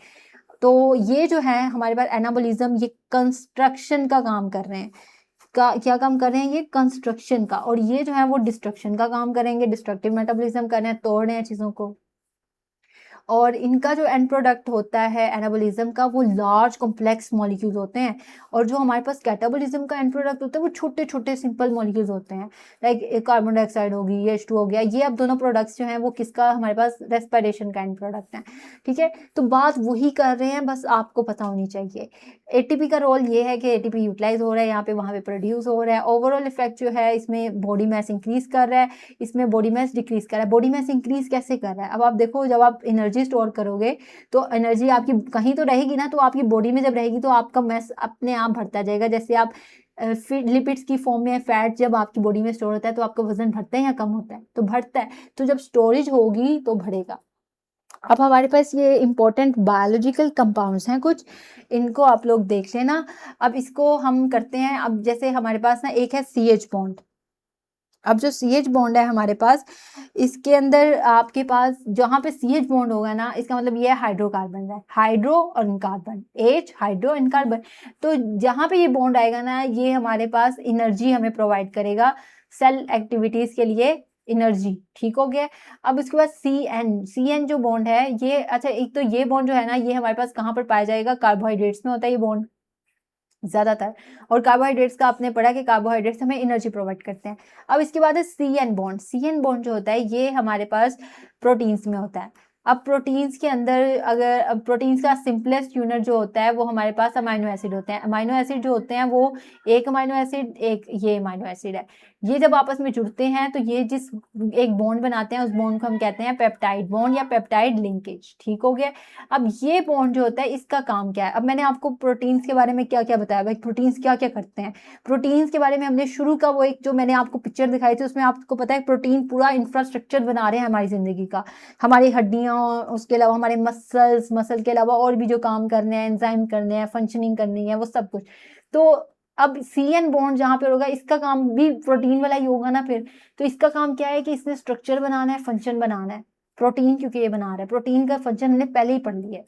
तो ये जो है हमारे पास एनाबोलिज्म, ये कंस्ट्रक्शन का काम कर रहे हैं। क्या काम कर रहे हैं, ये कंस्ट्रक्शन का, और ये जो है वो डिस्ट्रक्शन का काम करेंगे, डिस्ट्रक्टिव मेटाबॉलिज्म कर रहे हैं, तोड़ रहे हैं चीज़ों को। और इनका जो एंड प्रोडक्ट होता है एनाबोलिज्म का वो लार्ज कॉम्प्लेक्स मॉलिक्यूल्स होते हैं, और जो हमारे पास कैटाबोलिज्म का एंड प्रोडक्ट होता है वो छोटे छोटे सिंपल मॉलिक्यूल्स होते हैं, लाइक कार्बन डाइऑक्साइड होगी, H2 हो गया। ये अब दोनों प्रोडक्ट्स जो हैं वो किसका, हमारे पास रेस्पिरेशन का एंड प्रोडक्ट है। ठीक है, तो बात वही कर रहे हैं, बस आपको पता होनी चाहिए। एटीपी का रोल ये है कि एटीपी यूटिलाइज हो रहा है यहाँ पे, वहाँ पे प्रोड्यूस हो रहा है। ओवरऑल इफेक्ट जो है इसमें बॉडी मास इंक्रीज कर रहा है, इसमें बॉडी मास डिक्रीज कर रहा है। बॉडी मास इंक्रीज कैसे कर रहा है, अब आप देखो, जब आप एनर्जी स्टोर करोगे तो एनर्जी आपकी कहीं तो रहेगी ना, तो आपकी बॉडी में जब रहेगी तो आपका मास अपने आप बढ़ता जाएगा। जैसे आप लिपिड्स की फॉर्म में फैट जब आपकी बॉडी में स्टोर होता है तो आपका वजन बढ़ता है या कम होता है, तो बढ़ता है। तो जब स्टोरेज होगी तो बढ़ेगा। अब हमारे पास ये इंपॉर्टेंट बायोलॉजिकल कंपाउंड्स हैं कुछ, इनको आप लोग देख लेना। अब इसको हम करते हैं, अब जैसे हमारे पास ना एक है CH बॉन्ड। अब जो CH बॉन्ड है हमारे पास, इसके अंदर आपके पास जहाँ पे CH बॉन्ड होगा ना, इसका मतलब ये है हाइड्रोकार्बन है, हाइड्रो और carbon, H hydro and carbon. तो जहाँ पे ये बॉन्ड आएगा ना, ये हमारे पास एनर्जी हमें प्रोवाइड करेगा सेल एक्टिविटीज के लिए, एनर्जी। ठीक हो गया। अब इसके बाद CN जो बॉन्ड है ये, अच्छा एक तो ये बॉन्ड जो है ना, ये हमारे पास कहाँ पर पाया जाएगा, कार्बोहाइड्रेट्स में होता है ये बॉन्ड ज्यादातर। और कार्बोहाइड्रेट्स का आपने पढ़ा कि कार्बोहाइड्रेट्स हमें एनर्जी प्रोवाइड करते हैं। अब इसके बाद है CN बॉन्ड जो होता है ये हमारे पास प्रोटीन्स में होता है। अब प्रोटीन्स के अंदर, अगर अब प्रोटीन्स का सिंपलेस्ट यूनिट जो होता है वो हमारे पास अमाइनो एसिड होते हैं। अमाइनो एसिड जो होते हैं वो एक अमाइनो एसिड, एक ये अमाइनो एसिड है, ये जब आपस में जुड़ते हैं तो ये जिस एक बॉन्ड बनाते हैं उस बॉन्ड को हम कहते हैं पेप्टाइड बॉन्ड या पेप्टाइड लिंकेज। ठीक हो गया। अब ये बॉन्ड जो होता है इसका काम क्या है, अब मैंने आपको प्रोटीन्स के बारे में क्या क्या बताया भाई, प्रोटीन्स क्या क्या करते हैं। प्रोटीन्स के बारे में हमने शुरू का वो एक जो मैंने आपको पिक्चर दिखाई थी उसमें आपको पता है प्रोटीन पूरा इंफ्रास्ट्रक्चर बना रहे हैं हमारी जिंदगी का, हमारी हड्डियां, उसके अलावा हमारे मसल के अलावा और भी जो काम करने हैं, एंजाइम करने हैं, फंक्शनिंग करनी है, वो सब कुछ। तो अब CN बॉन्ड जहां पे होगा इसका काम भी प्रोटीन वाला ही होगा ना फिर। तो इसका काम क्या है कि इसने स्ट्रक्चर बनाना है, फंक्शन बनाना है। प्रोटीन क्योंकि ये बना रहा है, प्रोटीन का फंक्शन हमने पहले ही पढ़ लिया है।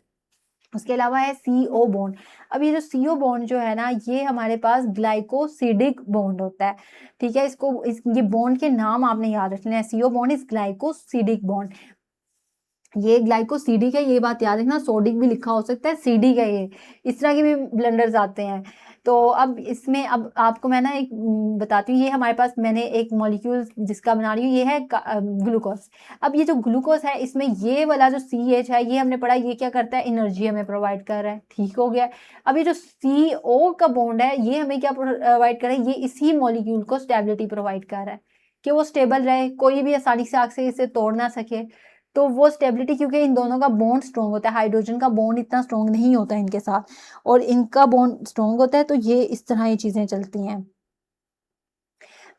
उसके अलावा है CO बॉन्ड। अब ये जो CO बॉन्ड जो है ना, ये हमारे पास ग्लाइकोसिडिक बॉन्ड होता है। ठीक है, ये बॉन्ड के नाम आपने याद रखने हैं। CO bond is glycosidic bond. ये ग्लाइकोसिडिक है, ये बात याद रखना, सोडिक भी लिखा हो सकता है, सिडिक है ये, इस तरह के भी ब्लंडर्स आते हैं। तो अब इसमें, अब आपको मैं ना एक बताती हूँ, ये हमारे पास मैंने एक मॉलिक्यूल जिसका बना रही हूँ, ये है ग्लूकोज। अब ये जो ग्लूकोज है इसमें ये वाला जो CH है, ये हमने पढ़ा ये क्या करता है, एनर्जी हमें प्रोवाइड कर रहा है। ठीक हो गया। अब ये जो CO का बॉन्ड है ये हमें क्या प्रोवाइड कर रहा है, ये इसी मॉलिक्यूल को स्टेबिलिटी प्रोवाइड कर रहा है कि वो स्टेबल रहे, कोई भी आसानी से आग से इसे तोड़ ना सके। तो वो स्टेबिलिटी, क्योंकि इन दोनों का बॉन्ड स्ट्रॉन्ग होता है, हाइड्रोजन का बॉन्ड इतना स्ट्रॉन्ग नहीं होता है इनके साथ, और इनका बॉन्ड स्ट्रॉन्ग होता है, तो ये इस तरह ये चीजें चलती हैं।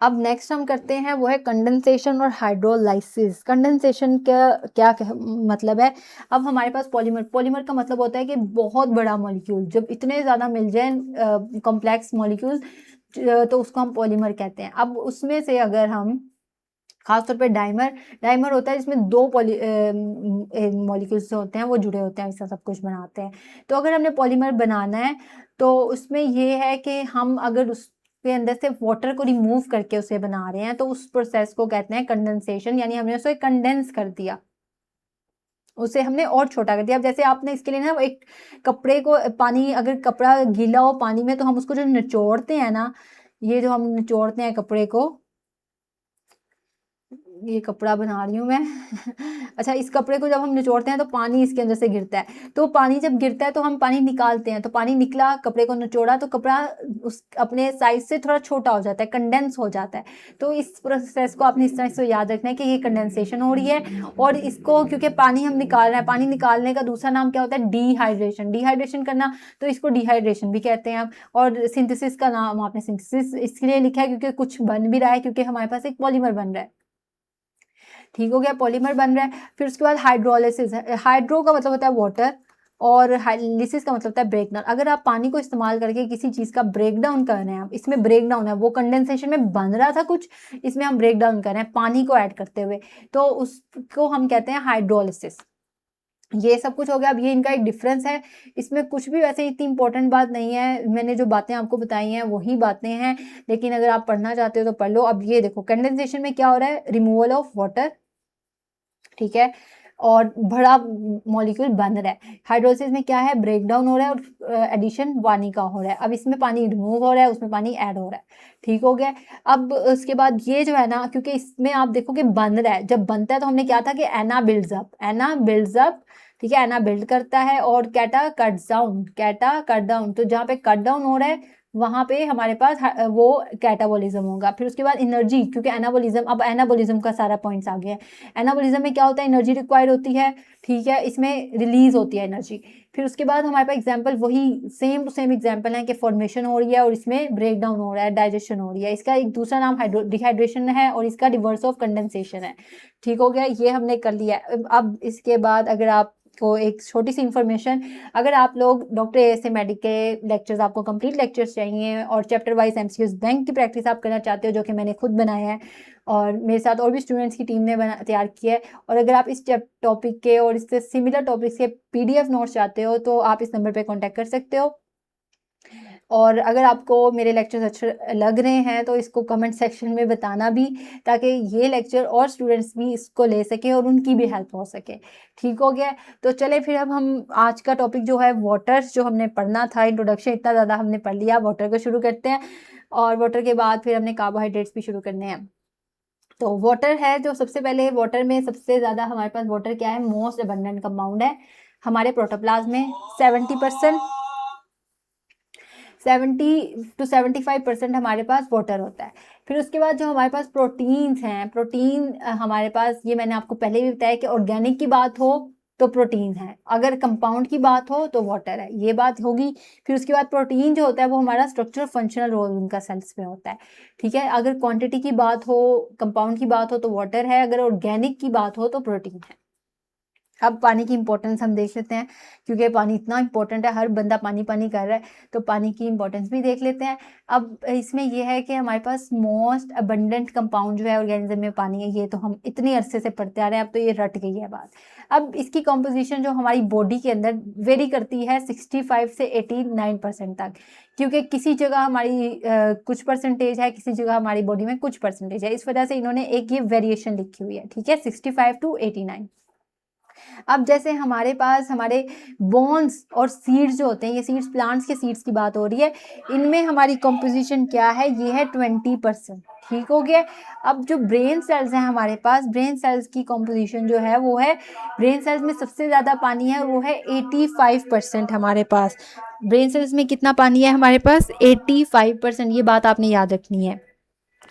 अब नेक्स्ट हम करते हैं वो है कंडेंसेशन और हाइड्रोलाइसिस। कंडेंसेशन का क्या मतलब है, अब हमारे पास पॉलीमर का मतलब होता है कि बहुत बड़ा मॉलिक्यूल, जब इतने ज्यादा मिल जाए कॉम्प्लेक्स मॉलिक्यूल तो उसको हम पॉलीमर कहते हैं। अब उसमें से अगर हम खासतौर पे डाइमर होता है जिसमें दो मॉलिक्यूल्स होते हैं वो जुड़े होते हैं, ऐसा सब कुछ बनाते हैं। तो अगर हमने पॉलीमर बनाना है तो उसमें ये है कि हम अगर उसके अंदर से वाटर को रिमूव करके उसे बना रहे हैं तो उस प्रोसेस को कहते हैं कंडेंसेशन, यानी हमने उसे कंडेंस कर दिया, उसे हमने और छोटा कर दिया। अब जैसे आपने इसके लिए ना एक कपड़े को, पानी अगर कपड़ा गीला हो पानी में तो हम उसको जो निचोड़ते हैं ना, ये जो हम निचोड़ते हैं कपड़े को, ये कपड़ा बना रही हूँ मैं अच्छा, इस कपड़े को जब हम निचोड़ते हैं तो पानी इसके अंदर से गिरता है, तो पानी जब गिरता है तो हम पानी निकालते हैं, तो पानी निकला, कपड़े को निचोड़ा तो कपड़ा उस अपने साइज से थोड़ा छोटा हो जाता है, कंडेंस हो जाता है। तो इस प्रोसेस को आपने इस तरह से याद रखना है कि ये कंडेंसेशन हो रही है। और इसको क्योंकि पानी हम निकाल रहे हैं, पानी निकालने का दूसरा नाम क्या होता है, डिहाइड्रेशन करना, तो इसको डिहाइड्रेशन भी कहते हैं। और सिंथेसिस का नाम आपने सिंथेसिस इसलिए लिखा है क्योंकि कुछ बन भी रहा है, क्योंकि हमारे पास एक पॉलीमर बन रहा है। ठीक हो गया, पॉलीमर बन रहा है। फिर उसके बाद हाइड्रोलिसिस है। हाइड्रो का मतलब होता है वाटर और लिसिस का मतलब होता है ब्रेक डाउन। अगर आप पानी को इस्तेमाल करके किसी चीज का ब्रेक डाउन कर रहे हैं, आप इसमें ब्रेक डाउन है, वो कंडेंसेशन में बन रहा था कुछ, इसमें हम ब्रेक डाउन कर रहे हैं पानी को ऐड करते हुए, तो उसको हम कहते हैं हाइड्रोलिसिस। ये सब कुछ हो गया। अब ये इनका एक डिफरेंस है, इसमें कुछ भी वैसे इतनी इंपॉर्टेंट बात नहीं है, मैंने जो बातें आपको बताई हैं वही बातें हैं, लेकिन अगर आप पढ़ना चाहते हो तो पढ़ लो। अब ये देखो कंडेंसेशन में क्या हो रहा है, रिमूवल ऑफ वाटर, ठीक है, और बड़ा मॉलिक्यूल बन रहा है। हाइड्रोलिसिस में क्या है, ब्रेक डाउन हो रहा है और एडिशन पानी का हो रहा है। अब इसमें पानी रिमूव हो रहा है, उसमें पानी ऐड हो रहा है, ठीक हो गया। अब उसके बाद ये जो है ना, क्योंकि इसमें आप देखो कि बन रहा है, जब बनता है तो हमने क्या था कि एना बिल्ड्स अप, एना बिल्ड्स अप, ठीक है, एना बिल्ड करता है, और कैटा कट्स डाउन, कैटा कट डाउन, तो जहाँ पे कट डाउन हो रहा है वहां पे हमारे पास वो कैटाबोलिज्म होगा। फिर उसके बाद एनर्जी, क्योंकि एनाबोलिज्म, अब एनाबोलिज्म का सारा पॉइंट्स आ गया है। एनाबोलिज्म में क्या होता है, एनर्जी रिक्वायर्ड होती है, ठीक है, इसमें रिलीज होती है एनर्जी। फिर उसके बाद हमारे पास एग्जाम्पल वही सेम टू सेम एग्जाम्पल है कि फॉर्मेशन हो रही है और इसमें ब्रेक डाउन हो रहा है, डाइजेशन हो रही है। इसका एक दूसरा नाम डिहाइड्रेशन है और इसका रिवर्स ऑफ कंडेंसेशन है, ठीक हो गया, ये हमने कर लिया। अब इसके बाद अगर आप को एक छोटी सी इन्फॉर्मेशन, अगर आप लोग डॉक्टर ASA मेडिक के लेक्चर्स, आपको कंप्लीट लेक्चर्स चाहिए और चैप्टर वाइज MCQs बैंक की प्रैक्टिस आप करना चाहते हो, जो कि मैंने खुद बनाया है और मेरे साथ और भी स्टूडेंट्स की टीम ने तैयार किया है, और अगर आप इस टॉपिक के और इससे सिमिलर टॉपिक्स के PDF नोट्स चाहते हो तो आप इस नंबर पर कॉन्टैक्ट कर सकते हो। और अगर आपको मेरे लेक्चर्स अच्छे लग रहे हैं तो इसको कमेंट सेक्शन में बताना भी, ताकि ये लेक्चर और स्टूडेंट्स भी इसको ले सके और उनकी भी हेल्प हो सके, ठीक हो गया। तो चले फिर अब हम आज का टॉपिक जो है वाटर, जो हमने पढ़ना था, इंट्रोडक्शन इतना ज़्यादा हमने पढ़ लिया, वाटर को शुरू करते हैं, और वाटर के बाद फिर हमने कार्बोहाइड्रेट्स भी शुरू करने हैं। तो वाटर है जो सबसे पहले, वाटर में सबसे ज़्यादा हमारे पास वाटर क्या है, मोस्ट अबंडेंट कंपाउंड है हमारे प्रोटोप्लाज्म में। 70% हमारे पास वाटर होता है। फिर उसके बाद जो हमारे पास प्रोटीन्स हैं, प्रोटीन हमारे पास, ये मैंने आपको पहले भी बताया कि ऑर्गेनिक की बात हो तो प्रोटीन है, अगर कंपाउंड की बात हो तो वाटर है, ये बात होगी। फिर उसके बाद प्रोटीन जो होता है वो हमारा स्ट्रक्चरल फंक्शनल रोल उनका सेल्स में होता है, ठीक है। अगर क्वांटिटी की बात हो, कंपाउंड की बात हो तो वाटर है, अगर ऑर्गेनिक की बात हो तो प्रोटीन है। अब पानी की इंपॉर्टेंस हम देख लेते हैं, क्योंकि पानी इतना इंपॉर्टेंट है, हर बंदा पानी पानी कर रहा है, तो पानी की इंपॉर्टेंस भी देख लेते हैं। अब इसमें यह है कि हमारे पास मोस्ट अबंडेंट कंपाउंड जो है ऑर्गेनिज्म में पानी है, ये तो हम इतने अरसे से पढ़ते आ रहे हैं, अब तो ये रट गई है बात। अब इसकी कॉम्पोजिशन जो हमारी बॉडी के अंदर वेरी करती है 65 से 89% तक, क्योंकि किसी जगह हमारी कुछ परसेंटेज है, किसी जगह हमारी बॉडी में कुछ परसेंटेज है, इस वजह से इन्होंने एक ये वेरिएशन लिखी हुई है, ठीक है, 65 to 89। अब जैसे हमारे पास हमारे बोन्स और सीड्स जो होते हैं, ये सीड्स प्लांट्स के सीड्स की बात हो रही है, इनमें हमारी कंपोजिशन क्या है, ये है 20%, ठीक हो गया। अब जो ब्रेन सेल्स हैं हमारे पास, ब्रेन सेल्स की कंपोजिशन जो है वो है, ब्रेन सेल्स में सबसे ज़्यादा पानी है वो है 85% हमारे पास। ब्रेन सेल्स में कितना पानी है हमारे पास, 85%, ये बात आपने याद रखनी है।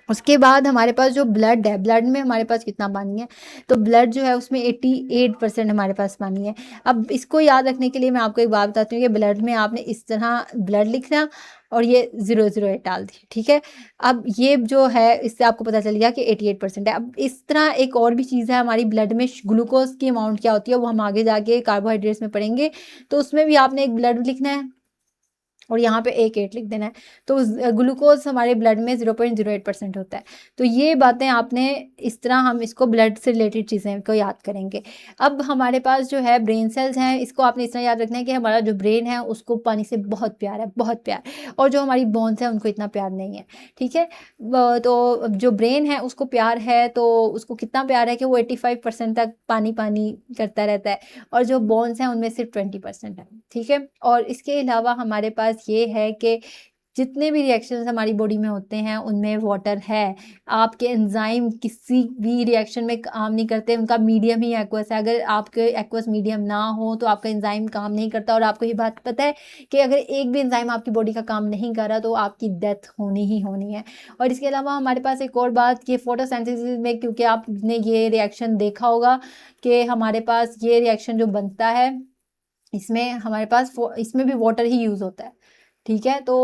उसके बाद हमारे पास जो ब्लड है, ब्लड में हमारे पास कितना पानी है, तो ब्लड जो है उसमें 88% हमारे पास पानी है। अब इसको याद रखने के लिए मैं आपको एक बात बताती हूँ कि ब्लड में आपने इस तरह ब्लड लिखना और ये 008 डाल दिए, ठीक है। अब ये जो है इससे आपको पता चल गया कि 88% है। अब इस तरह एक और भी चीज़ है हमारी ब्लड में, ग्लूकोज की अमाउंट क्या होती है वो हम आगे जाके कार्बोहाइड्रेट्स में पढ़ेंगे, तो उसमें भी आपने एक ब्लड लिखना है और यहाँ पे 1 लिख देना है। तो ग्लूकोज हमारे ब्लड में 0.08% होता है। तो ये बातें आपने इस तरह, हम इसको ब्लड से रिलेटेड चीज़ें को याद करेंगे। अब हमारे पास जो है ब्रेन सेल्स हैं, इसको आपने इस तरह याद रखना है कि हमारा जो ब्रेन है उसको पानी से बहुत प्यार है, बहुत प्यार, और जो हमारी बोन्स हैं उनको इतना प्यार नहीं है, ठीक है। तो जो ब्रेन है उसको प्यार है, तो उसको कितना प्यार है कि वो 85% तक पानी पानी करता रहता है, और जो बोन्स हैं उनमें सिर्फ 20% है, ठीक है। और इसके अलावा हमारे पास ये है कि जितने भी रिएक्शंस हमारी बॉडी में होते हैं उनमें वाटर है। आपके एंजाइम किसी भी रिएक्शन में काम नहीं करते, उनका मीडियम ही एक्वस है। अगर आपके एक्वस मीडियम ना हो तो आपका एंजाइम काम नहीं करता, और आपको ये बात पता है कि अगर एक भी एंजाइम आपकी बॉडी का काम नहीं कर रहा तो आपकी डेथ होनी ही होनी है। और इसके अलावा हमारे पास एक और बात, ये फोटोसिंथेसिस में, क्योंकि आपने ये रिएक्शन देखा होगा कि हमारे पास ये रिएक्शन जो बनता है इसमें हमारे पास इसमें भी वाटर ही यूज़ होता है, ठीक है। तो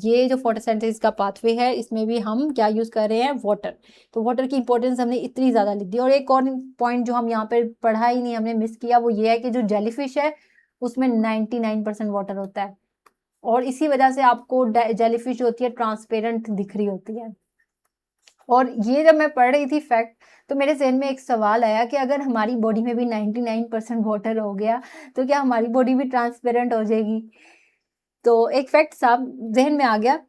ये जो फोटोसिंथेसिस का पाथवे है इसमें भी हम क्या यूज़ कर रहे हैं, वाटर। तो वाटर की इंपॉर्टेंस हमने इतनी ज़्यादा लिख दी। और एक और पॉइंट जो हम यहाँ पे पढ़ा ही नहीं, हमने मिस किया, वो ये है कि जो जेलीफिश है उसमें 99% वाटर होता है, और इसी वजह से आपको जेलीफिश होती है ट्रांसपेरेंट दिख रही होती है। और ये जब मैं पढ़ रही थी फैक्ट, तो मेरे जहन में एक सवाल आया कि अगर हमारी बॉडी में भी 99% वाटर हो गया तो क्या हमारी बॉडी भी ट्रांसपेरेंट हो जाएगी। तो एक फैक्ट साहब जहन में आ गया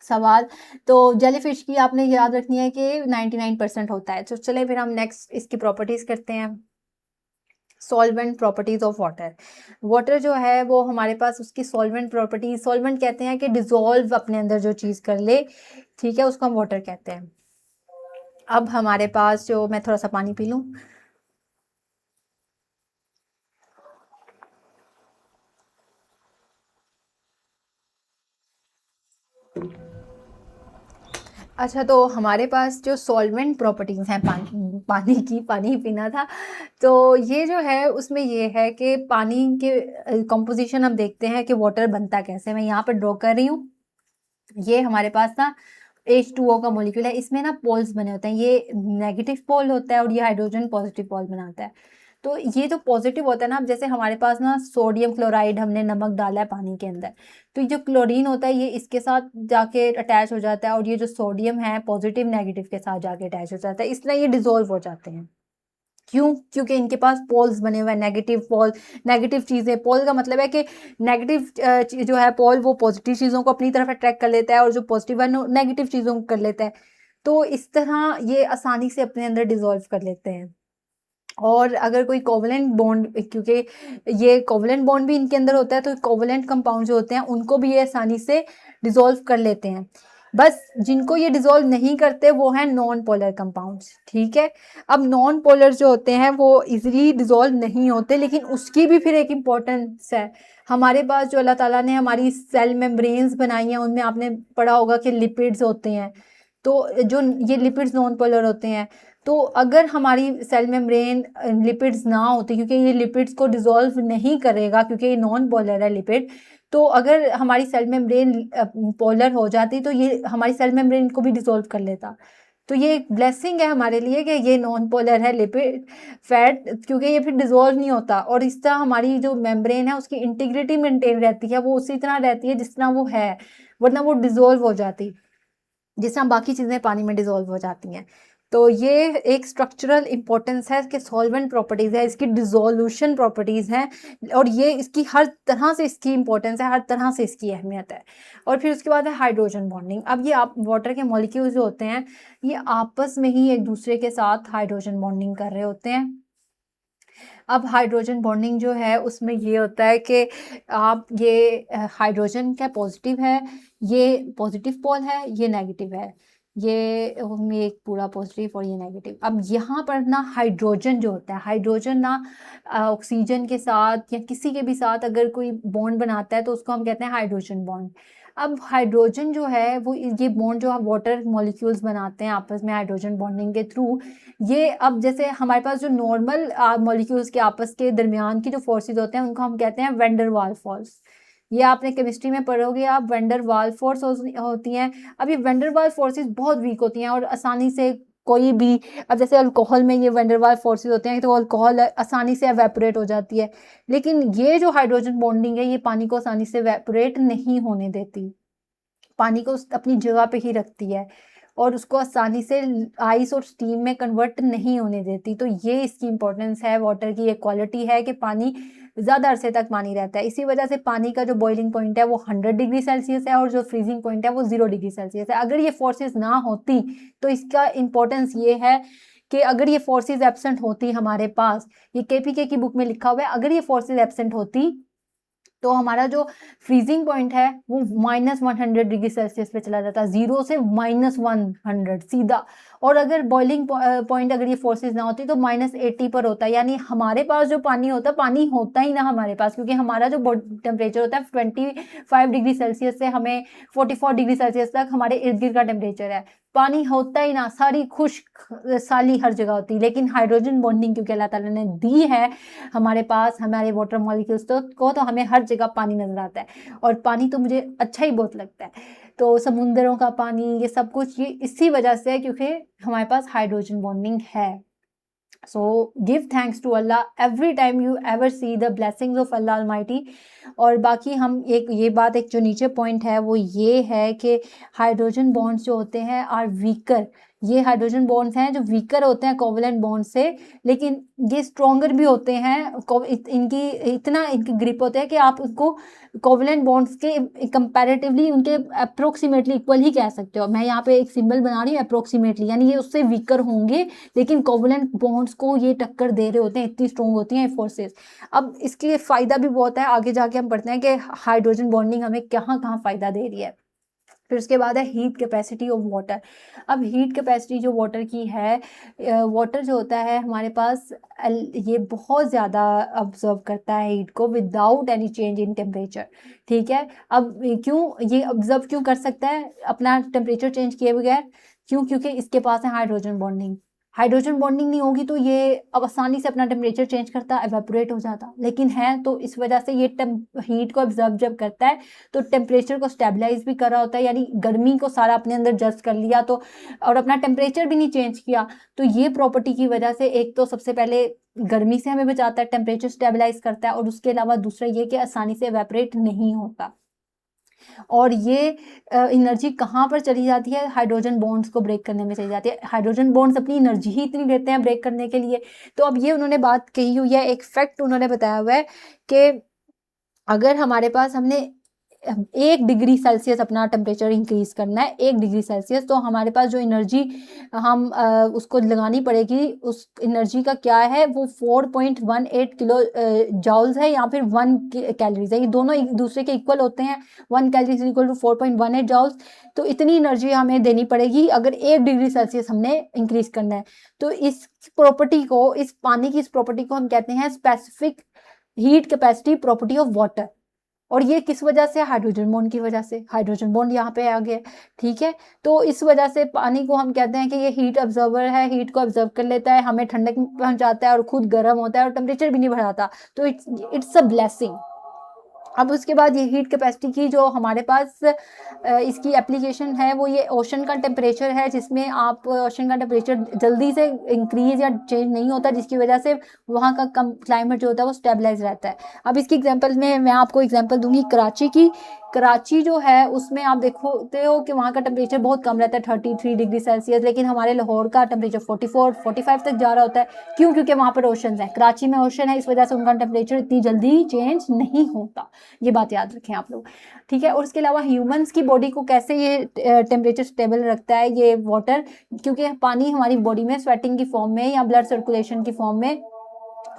सवाल। तो जेलीफिश की आपने याद रखनी है कि 99% होता है। तो चले फिर हम नेक्स्ट इसकी प्रॉपर्टीज करते हैं। Solvent properties of water. Water जो है वो हमारे पास उसकी सॉल्वेंट प्रॉपर्टीज, सॉल्वेंट कहते हैं कि डिजोल्व अपने अंदर जो चीज़ कर ले, ठीक है, उसको हम वाटर कहते हैं। अब हमारे पास जो, मैं थोड़ा सा पानी पी लूँ। अच्छा, तो हमारे पास जो सॉल्वेंट प्रॉपर्टीज़ हैं पानी की, पानी ही पीना था, तो ये जो है उसमें ये है कि पानी के कंपोजिशन हम देखते हैं कि वाटर बनता कैसे। मैं यहाँ पर ड्रॉ कर रही हूँ। ये हमारे पास ना H2O का मॉलिक्यूल है, इसमें ना पोल्स बने होते हैं, ये नेगेटिव पोल होता है और ये हाइड्रोजन पॉजिटिव पोल बनाता है। तो ये जो पॉजिटिव होता है ना, अब जैसे हमारे पास ना सोडियम क्लोराइड, हमने नमक डाला है पानी के अंदर, तो ये जो क्लोरीन होता है ये इसके साथ जाके अटैच हो जाता है और ये जो सोडियम है पॉजिटिव नेगेटिव के साथ जाके अटैच हो जाता है, इसलिए ये डिजोल्व हो जाते हैं। क्यों? क्योंकि इनके पास पोल्स बने हुए हैं, नेगेटिव पोल, नेगेटिव चीज़ें। पोल का मतलब है कि नेगेटिव जो है पोल वो पॉजिटिव चीज़ों को अपनी तरफ अट्रैक्ट कर लेता है और जो पॉजिटिव है नेगेटिव चीज़ों को कर लेता है। तो इस तरह ये आसानी से अपने अंदर डिसॉल्व कर लेते हैं। और अगर कोई कोवलेंट बॉन्ड, क्योंकि ये कोवलेंट बॉन्ड भी इनके अंदर होता है, तो कोवलेंट कंपाउंड जो होते हैं उनको भी ये आसानी से डिसॉल्व कर लेते हैं। बस जिनको ये डिसॉल्व नहीं करते वो हैं नॉन पोलर कंपाउंड्स, ठीक है। अब नॉन पोलर जो होते हैं वो इजीली डिसॉल्व नहीं होते, लेकिन उसकी भी फिर एक इम्पोर्टेंस है। हमारे पास जो अल्लाह ताला ने हमारी सेल मेम्ब्रेन्स बनाई हैं, उनमें आपने पढ़ा होगा कि लिपिड्स होते हैं। तो जो ये लिपिड्स नॉन पोलर होते हैं, तो अगर हमारी सेल मेम्ब्रेन लिपिड्स ना होती, क्योंकि ये लिपिड्स को डिसॉल्व नहीं करेगा क्योंकि ये नॉन पोलर है लिपिड, तो अगर हमारी सेल मेम्ब्रेन पोलर हो जाती तो ये हमारी सेल मेम्ब्रेन को भी डिसॉल्व कर लेता। तो ये एक ब्लेसिंग है हमारे लिए कि ये नॉन पोलर है लिपिड फैट, क्योंकि ये फिर डिसॉल्व नहीं होता और इस तरह हमारी जो मेम्ब्रेन है उसकी इंटीग्रिटी मेंटेन रहती है, वो उसी तरह रहती है जिस तरह वो है, वरना वो डिसॉल्व हो जाती, जिस तरह बाकी चीज़ें पानी में डिसॉल्व हो जाती हैं। तो ये एक स्ट्रक्चरल इंपॉर्टेंस है कि सॉल्वेंट प्रॉपर्टीज़ है, इसकी डिसोल्यूशन प्रॉपर्टीज़ हैं और ये इसकी हर तरह से इसकी इंपॉर्टेंस है, हर तरह से इसकी अहमियत है। और फिर उसके बाद है हाइड्रोजन बॉन्डिंग। अब ये आप वाटर के मॉलिक्यूल्स जो होते हैं ये आपस में ही एक दूसरे के साथ हाइड्रोजन बॉन्डिंग कर रहे होते हैं। अब हाइड्रोजन बॉन्डिंग जो है उसमें ये होता है कि आप ये हाइड्रोजन क्या पॉजिटिव है, ये पॉजिटिव पोल है, ये नेगेटिव है, ये एक पूरा पॉजिटिव और ये नेगेटिव। अब यहाँ पर ना हाइड्रोजन जो होता है, हाइड्रोजन ना ऑक्सीजन के साथ या किसी के भी साथ अगर कोई बॉन्ड बनाता है तो उसको हम कहते हैं हाइड्रोजन बॉन्ड। अब हाइड्रोजन जो है वो ये बॉन्ड जो आप वाटर मॉलिक्यूल्स बनाते हैं आपस में हाइड्रोजन बॉन्डिंग के थ्रू, ये अब जैसे हमारे पास जो नॉर्मल मॉलिक्यूल्स के आपस के दरमियान की जो फोर्सेस होते हैं उनको हम कहते हैं वेंडर वाल फोर्स। ये आपने केमिस्ट्री में पढ़ोगे आप, वेंडर वाल फोर्स होती हैं। अब ये वेंडर वाल फोर्सेस बहुत वीक होती हैं और आसानी से कोई भी, अब जैसे अल्कोहल में ये वेंडर वाल फोर्सेस होते हैं तो अल्कोहल आसानी से एवेपोरेट हो जाती है, लेकिन ये जो हाइड्रोजन बॉन्डिंग है ये पानी को आसानी से एवेपोरेट नहीं होने देती, पानी को अपनी जगह पे ही रखती है और उसको आसानी से आइस और स्टीम में कन्वर्ट नहीं होने देती। तो ये इसकी इंपॉर्टेंस है, वाटर की एक क्वालिटी है कि पानी ज़्यादा अरसे तक पानी रहता है। इसी वजह से पानी का जो बॉइलिंग पॉइंट है वो 100 डिग्री सेल्सियस है और जो फ्रीजिंग पॉइंट है वो 0 डिग्री सेल्सियस है। अगर ये फोर्सेस ना होती तो इसका इंपॉर्टेंस ये है कि अगर ये फोर्सेस एब्सेंट होती हमारे पास, ये केपीके की बुक में लिखा हुआ है, अगर ये फोर्सेस एब्सेंट होती तो हमारा जो फ्रीजिंग पॉइंट है वो -100 डिग्री सेल्सियस पे चला जाता है, 0 से -100 सीधा। और अगर बॉइलिंग पॉइंट अगर ये फोर्सेस ना होती तो -80 पर होता है, यानी हमारे पास जो पानी होता ही ना हमारे पास, क्योंकि हमारा जो टेम्परेचर होता है 25 डिग्री सेल्सियस से हमें 44 डिग्री सेल्सियस तक हमारे इर्द गिर्द का टेम्परेचर है, पानी होता ही ना, सारी खुश्क साली हर जगह होती। लेकिन हाइड्रोजन बॉन्डिंग क्योंकि अल्लाह ताला ने दी है हमारे पास, हमारे वाटर मॉलिक्यूल्स तो हमें हर जगह पानी नजर आता है और पानी तो मुझे अच्छा ही बहुत लगता है। तो समुंदरों का पानी, ये सब कुछ ये इसी वजह से है क्योंकि हमारे पास हाइड्रोजन बॉन्डिंग है। So give thanks to Allah every time you ever see the blessings of Allah almighty. और बाकी हम ये बात एक जो नीचे पॉइंट है वो ये है कि हाइड्रोजन बॉन्ड्स जो होते हैं आर वीकर, ये हाइड्रोजन बॉन्ड्स हैं जो वीकर होते हैं कोवलेंट बॉन्ड से, लेकिन ये स्ट्रॉन्गर भी होते हैं। इनकी इतना इनकी ग्रिप होता है कि आप उसको कोवलेंट बॉन्ड्स के कंपैरेटिवली उनके अप्रोक्सीमेटली इक्वल ही कह सकते हो। मैं यहाँ पे एक सिंबल बना रही हूँ अप्रोक्सीमेटली, यानी ये उससे वीकर होंगे लेकिन कोवलेंट बॉन्ड्स को ये टक्कर दे रहे होते हैं, इतनी स्ट्रॉन्ग होती हैं फोर्सेस। अब इसके फायदा भी बहुत है, आगे जाके हम पढ़ते हैं कि हाइड्रोजन बॉन्डिंग हमें कहाँ कहाँ फायदा दे रही है। फिर उसके बाद है हीट कैपेसिटी ऑफ वाटर। अब हीट कैपेसिटी जो वाटर की है, वाटर जो होता है हमारे पास ये बहुत ज़्यादा ऑब्जर्व करता है हीट को without any change in temperature. ठीक है, अब क्यों ये ऑब्जर्व क्यों कर सकता है अपना टेम्परेचर चेंज किए बगैर? क्यों? क्योंकि इसके पास है हाइड्रोजन बॉन्डिंग। हाइड्रोजन बॉन्डिंग नहीं होगी तो ये अब आसानी से अपना टेम्परेचर चेंज करता, एवेपोरेट हो जाता, लेकिन है तो इस वजह से ये हीट को ऑब्जर्व जब करता है तो टेम्परेचर को स्टेबलाइज भी कर रहा होता है, यानी गर्मी को सारा अपने अंदर जस्ट कर लिया तो, और अपना टेम्परेचर भी नहीं चेंज किया। तो ये प्रॉपर्टी की वजह से एक तो सबसे पहले गर्मी से हमें बचाता है, टेम्परेचर स्टेबलाइज करता है, और उसके अलावा दूसरा ये कि आसानी से एवेपोरेट नहीं होता। और ये एनर्जी कहाँ पर चली जाती है? हाइड्रोजन बॉन्ड्स को ब्रेक करने में चली जाती है। हाइड्रोजन बॉन्ड्स अपनी एनर्जी ही इतनी देते हैं ब्रेक करने के लिए। तो अब ये उन्होंने बात कही हुई है, एक फैक्ट उन्होंने बताया हुआ है कि अगर हमारे पास हमने 1 डिग्री सेल्सियस अपना टेम्परेचर इंक्रीज करना है, 1 डिग्री सेल्सियस, तो हमारे पास जो एनर्जी हम उसको लगानी पड़ेगी, उस एनर्जी का क्या है वो 4.18 किलो जॉल्स है या फिर 1 कैलोरीज है। ये दोनों एक दूसरे के इक्वल होते हैं, 1 कैलोरीज इक्वल टू 4.18 जॉल्स। तो इतनी एनर्जी हमें देनी पड़ेगी अगर 1 डिग्री सेल्सियस हमने इंक्रीज करना है। तो इस प्रॉपर्टी को, इस पानी की इस प्रॉपर्टी को हम कहते हैं specific heat capacity property of water. और ये किस वजह से? हाइड्रोजन बॉन्ड की वजह से। हाइड्रोजन बॉन्ड यहाँ पे आ गया, ठीक है। तो इस वजह से पानी को हम कहते हैं कि ये हीट ऑब्जर्वर है, हीट को ऑब्जर्व कर लेता है, हमें ठंडक पहुंचाता है और खुद गर्म होता है और टेम्परेचर भी नहीं बढ़ाता। तो इट्स अ ब्लेसिंग। अब उसके बाद ये हीट कैपेसिटी की जो हमारे पास इसकी एप्लीकेशन है वो ये ओशन का टेम्परेचर है, जिसमें आप ओशन का टेम्परेचर जल्दी से इंक्रीज या चेंज नहीं होता, जिसकी वजह से वहाँ का कम क्लाइमेट जो होता है वो स्टेबलाइज रहता है। अब इसकी एग्जांपल में मैं आपको एग्जांपल दूंगी कराची की। कराची जो है उसमें आप देखते हो कि वहाँ का टेम्परेचर बहुत कम रहता है, 33 डिग्री सेल्सियस, लेकिन हमारे लाहौर का टेम्परेचर 44-45 तक जा रहा होता है। क्यों? क्योंकि वहाँ पर ओशन है, कराची में ओशन है, इस वजह से उनका टेम्परेचर इतनी जल्दी चेंज नहीं होता। ये बात याद रखें आप लोग, ठीक है। और उसके अलावा ह्यूमंस की बॉडी को कैसे ये टेम्परेचर स्टेबल रखता है ये वाटर? क्योंकि पानी हमारी बॉडी में स्वेटिंग की फॉर्म में या ब्लड सर्कुलेशन की फॉर्म में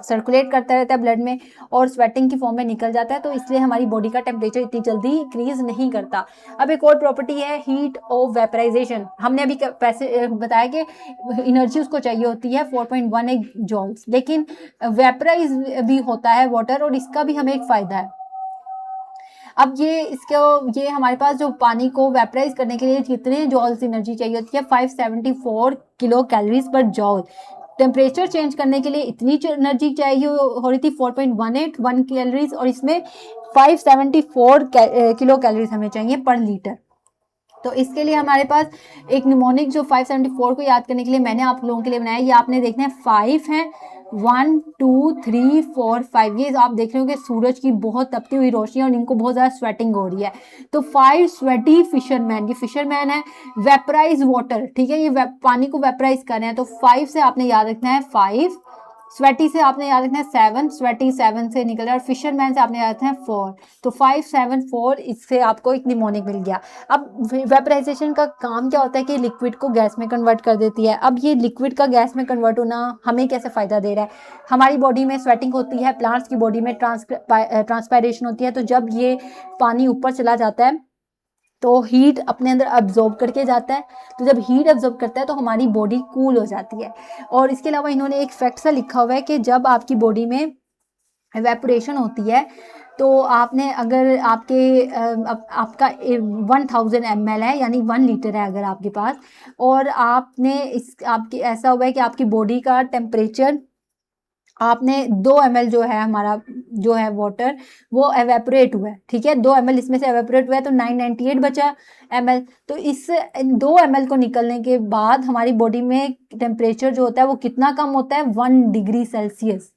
सर्कुलेट करता रहता है ब्लड में और स्वेटिंग की फॉर्म में निकल जाता है, तो इसलिए हमारी बॉडी का टेम्परेचर इतनी जल्दी इंक्रीज नहीं करता। अब एक और प्रॉपर्टी है हीट ऑफ वेपराइजेशन। हमने अभी पैसे बताया कि एनर्जी उसको चाहिए होती है 4.18 जॉल्स, लेकिन वेपराइज भी होता है वाटर और इसका भी हमें एक फायदा है। अब ये हमारे पास जो पानी को वेपराइज करने के लिए कितने जॉल्स एनर्जी चाहिए होती है? 574 किलो कैलोरीज पर जॉल। टेम्परेचर चेंज करने के लिए इतनी एनर्जी चाहिए हो रही थी 4.18 कैलोरीज, और इसमें 574 किलो कैलोरीज हमें चाहिए पर लीटर। तो इसके लिए हमारे पास एक निमोनिक जो 574 को याद करने के लिए मैंने आप लोगों के लिए बनाया, ये आपने देखना है 5 है, 1 2 3 4 5। ये आप देख रहे हो कि सूरज की बहुत तपती हुई रोशनी और इनको बहुत ज़्यादा स्वेटिंग हो रही है। तो 5 स्वेटी फिशरमैन, ये फिशरमैन है, वेपराइज वाटर, ठीक है, ये पानी को वेपराइज कर रहे हैं। तो 5 से आपने याद रखना है 5, स्वेटी से आपने याद रखना है 7, स्वेटी 7 से निकल रहा है, और फिशरमैन से आपने याद रखना है 4। तो 5 7 4, इससे आपको एक निमोनिक मिल गया। अब वेपराइजेशन का काम क्या होता है कि लिक्विड को गैस में कन्वर्ट कर देती है। अब ये लिक्विड का गैस में कन्वर्ट होना हमें कैसे फ़ायदा दे रहा है? हमारी बॉडी में स्वेटिंग होती है, प्लांट्स की बॉडी में ट्रांसपायरेशन होती है, तो जब ये पानी ऊपर चला जाता है तो हीट अपने अंदर अब्जॉर्ब करके जाता है। तो जब हीट अब्जॉर्ब करता है तो हमारी बॉडी कूल हो जाती है। और इसके अलावा इन्होंने एक फैक्ट सा लिखा हुआ है कि जब आपकी बॉडी में एवेपोरेशन होती है तो आपने अगर आपका 1000 ml है, यानी 1 लीटर है अगर आपके पास, और आपने आपकी ऐसा हुआ है कि आपकी बॉडी का टेम्परेचर, आपने 2 ml जो है हमारा जो है वाटर वो एवेपोरेट हुआ है, ठीक है, 2 ml इसमें से एवेपोरेट हुआ है, तो 998 बचा ml। तो इस 2 ml को निकलने के बाद हमारी बॉडी में टेम्परेचर जो होता है वो कितना कम होता है? 1 डिग्री सेल्सियस।